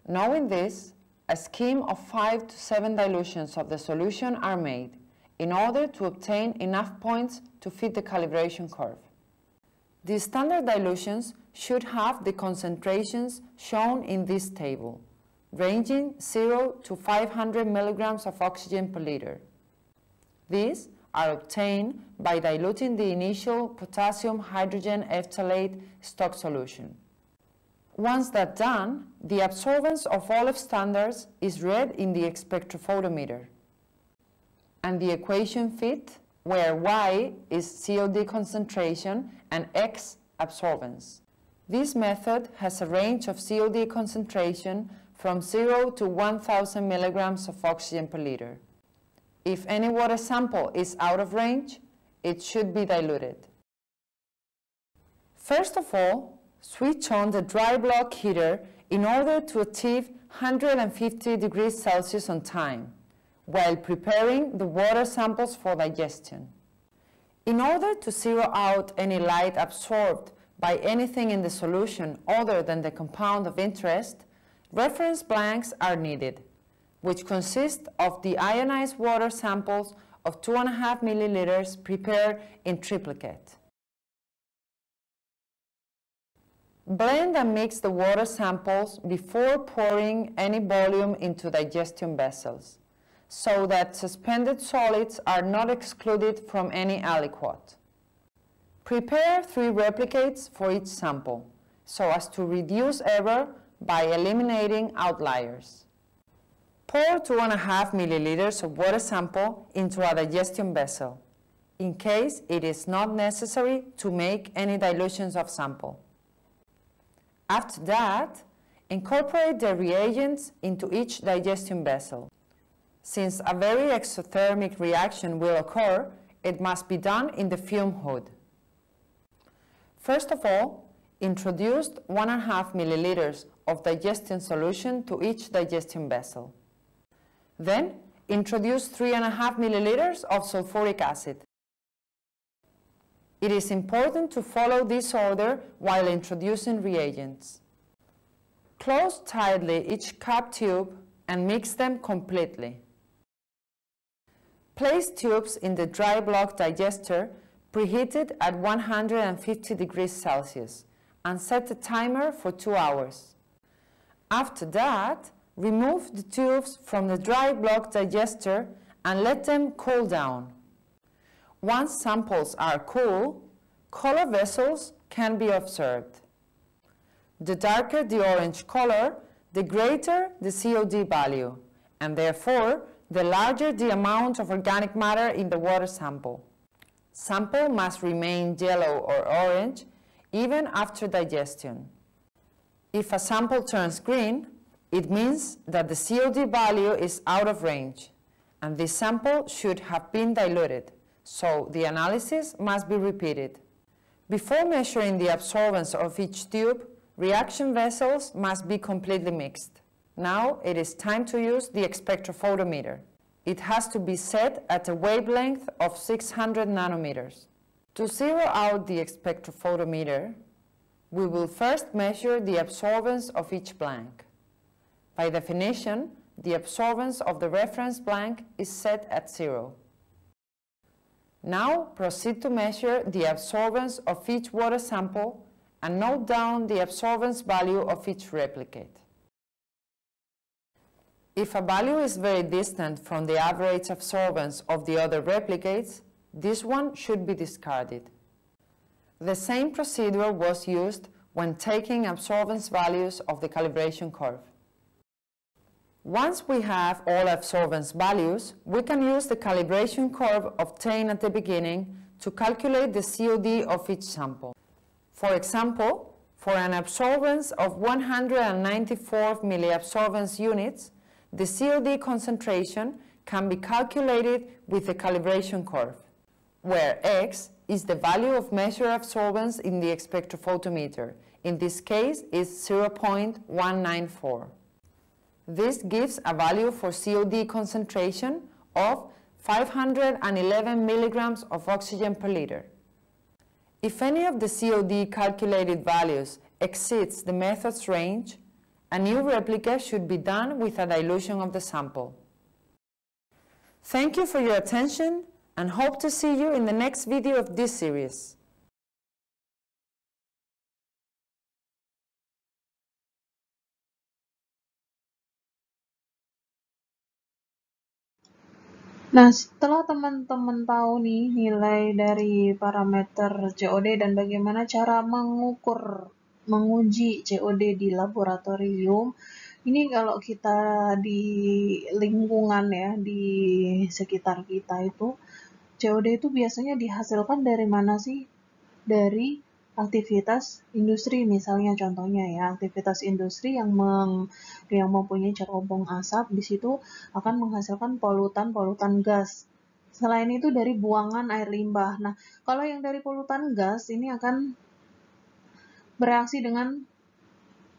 Knowing this, a scheme of 5 to 7 dilutions of the solution are made in order to obtain enough points to fit the calibration curve. The standard dilutions should have the concentrations shown in this table, ranging 0 to 500 milligrams of oxygen per liter. These are obtained by diluting the initial potassium hydrogen phthalate stock solution. Once that's done, the absorbance of all of standards is read in the spectrophotometer, and the equation fit where Y is COD concentration and X absorbance. This method has a range of COD concentration from 0 to 1000 milligrams of oxygen per liter. If any water sample is out of range, it should be diluted. First of all, switch on the dry block heater in order to achieve 150 degrees Celsius on time, while preparing the water samples for digestion. In order to zero out any light absorbed by anything in the solution other than the compound of interest, reference blanks are needed, which consist of the ionized water samples of 2.5 milliliters prepared in triplicate. Blend and mix the water samples before pouring any volume into digestion vessels, so that suspended solids are not excluded from any aliquot. Prepare 3 replicates for each sample, so as to reduce error by eliminating outliers. Pour 2.5 milliliters of water sample into a digestion vessel, in case it is not necessary to make any dilutions of sample. After that, incorporate the reagents into each digestion vessel. Since a very exothermic reaction will occur, it must be done in the fume hood. First of all, introduce 1.5 milliliters of digestion solution to each digestion vessel. Then, introduce 3.5 milliliters of sulfuric acid. It is important to follow this order while introducing reagents. Close tightly each cup tube and mix them completely. Place tubes in the dry block digester preheated at 150 degrees Celsius and set the timer for 2 hours. After that, remove the tubes from the dry block digester and let them cool down. Once samples are cool, color vessels can be observed. The darker the orange color, the greater the COD value, and therefore the larger the amount of organic matter in the water sample. Sample must remain yellow or orange even after digestion. If a sample turns green, it means that the COD value is out of range, and this sample should have been diluted, so the analysis must be repeated. Before measuring the absorbance of each tube, reaction vessels must be completely mixed. Now it is time to use the spectrophotometer. It has to be set at a wavelength of 600 nanometers. To zero out the spectrophotometer, we will first measure the absorbance of each blank. By definition, the absorbance of the reference blank is set at 0. Now proceed to measure the absorbance of each water sample and note down the absorbance value of each replicate. If a value is very distant from the average absorbance of the other replicates, this one should be discarded. The same procedure was used when taking absorbance values of the calibration curve. Once we have all absorbance values, we can use the calibration curve obtained at the beginning to calculate the COD of each sample. For example, for an absorbance of 194 milliabsorbance units, the COD concentration can be calculated with the calibration curve, where X is the value of measured absorbance in the spectrophotometer. In this case, is 0.194. This gives a value for COD concentration of 511 milligrams of oxygen per liter. If any of the COD calculated values exceeds the method's range, a new replica should be done with a dilution of the sample. Thank you for your attention and hope to see you in the next video of this series. Nah, setelah teman-teman tahu nih nilai dari parameter COD dan bagaimana cara menguji COD di laboratorium, ini kalau kita di lingkungan ya, di sekitar kita itu, COD itu biasanya dihasilkan dari mana sih? Dari aktivitas industri, misalnya contohnya ya, aktivitas industri yang mempunyai cerobong asap, di situ akan menghasilkan polutan gas. Selain itu dari buangan air limbah. Nah, kalau yang dari polutan gas ini akan bereaksi dengan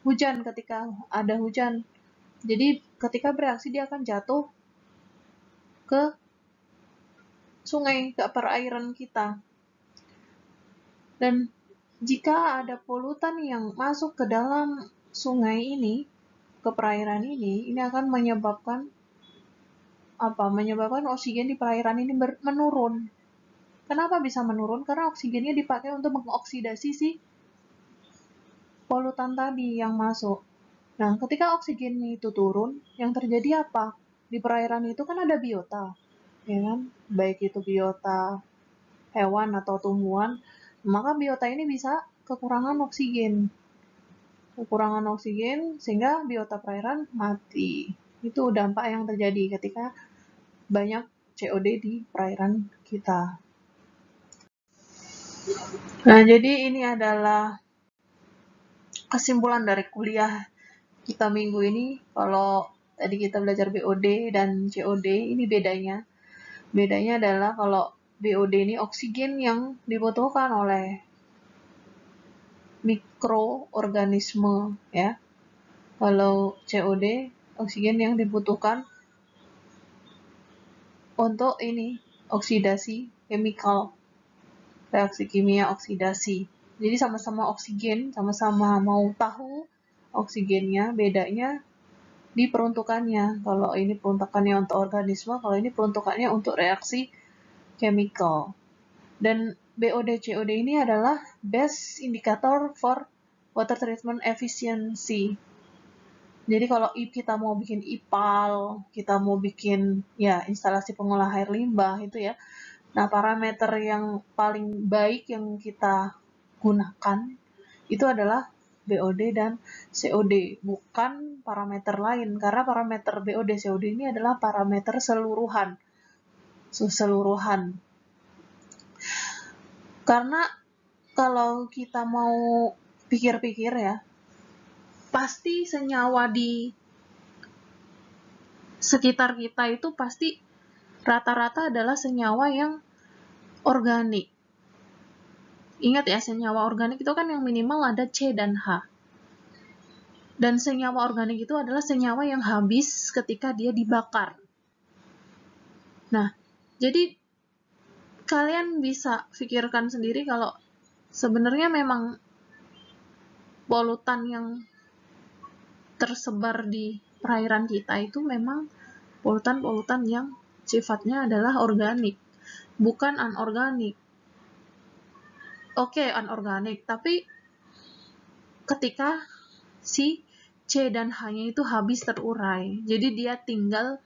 hujan ketika ada hujan. Jadi ketika bereaksi dia akan jatuh ke sungai, ke perairan kita. Dan jika ada polutan yang masuk ke dalam sungai ini, ke perairan ini akan menyebabkan apa? Menyebabkan oksigen di perairan ini menurun. Kenapa bisa menurun? Karena oksigennya dipakai untuk mengoksidasi si polutan tadi yang masuk. Nah, ketika oksigennya itu turun, yang terjadi apa? Di perairan itu kan ada biota, ya kan? Baik itu biota hewan atau tumbuhan, maka biota ini bisa kekurangan oksigen. Kekurangan oksigen sehingga biota perairan mati. Itu dampak yang terjadi ketika banyak COD di perairan kita. Nah, jadi ini adalah kesimpulan dari kuliah kita minggu ini. Kalau tadi kita belajar BOD dan COD, ini bedanya. Bedanya adalah kalau BOD ini oksigen yang dibutuhkan oleh mikroorganisme ya. Kalau COD, oksigen yang dibutuhkan untuk ini, oksidasi chemical, reaksi kimia oksidasi. Jadi sama-sama oksigen, sama-sama mau tahu oksigennya, bedanya di peruntukannya. Kalau ini peruntukannya untuk organisme, kalau ini peruntukannya untuk reaksi chemical. Dan BOD COD ini adalah best indicator for water treatment efficiency. Jadi kalau kita mau bikin IPAL, kita mau bikin ya instalasi pengolah air limbah itu ya. Nah, parameter yang paling baik yang kita gunakan itu adalah BOD dan COD, bukan parameter lain, karena parameter BOD COD ini adalah parameter seluruhan. Karena kalau kita mau pikir-pikir ya, pasti senyawa di sekitar kita itu pasti rata-rata adalah senyawa yang organik. Ingat ya, senyawa organik itu kan yang minimal ada C dan H. Dan senyawa organik itu adalah senyawa yang habis ketika dia dibakar. Nah, jadi kalian bisa pikirkan sendiri kalau sebenarnya memang polutan yang tersebar di perairan kita itu memang polutan-polutan yang sifatnya adalah organik, bukan anorganik. Oke, anorganik, tapi ketika si C dan H-nya itu habis terurai, jadi dia tinggal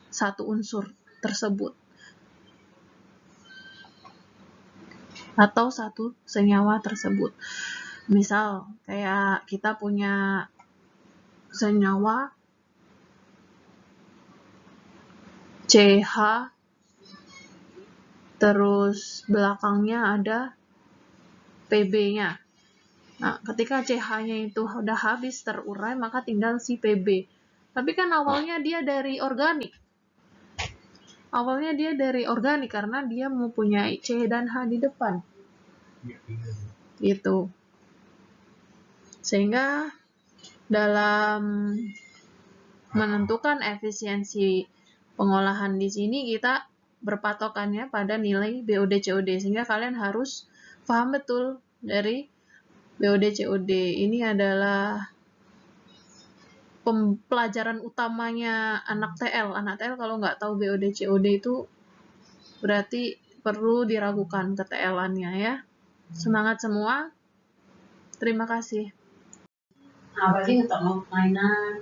satu unsur tersebut atau satu senyawa tersebut. Misal kayak kita punya senyawa CH, terus belakangnya ada PB-nya. Nah, ketika CH-nya itu udah habis terurai, maka tinggal si PB. Tapi kan awalnya dia dari organik. Awalnya dia dari organik karena dia mempunyai C dan H di depan. Gitu. Sehingga dalam menentukan efisiensi pengolahan di sini kita berpatokannya pada nilai BOD COD, sehingga kalian harus paham betul dari BOD COD. Ini adalah pelajaran utamanya anak TL. Anak TL kalau nggak tahu BOD COD itu berarti perlu diragukan ke TL-annya ya. Semangat semua. Terima kasih. Apa sih untuk mainan?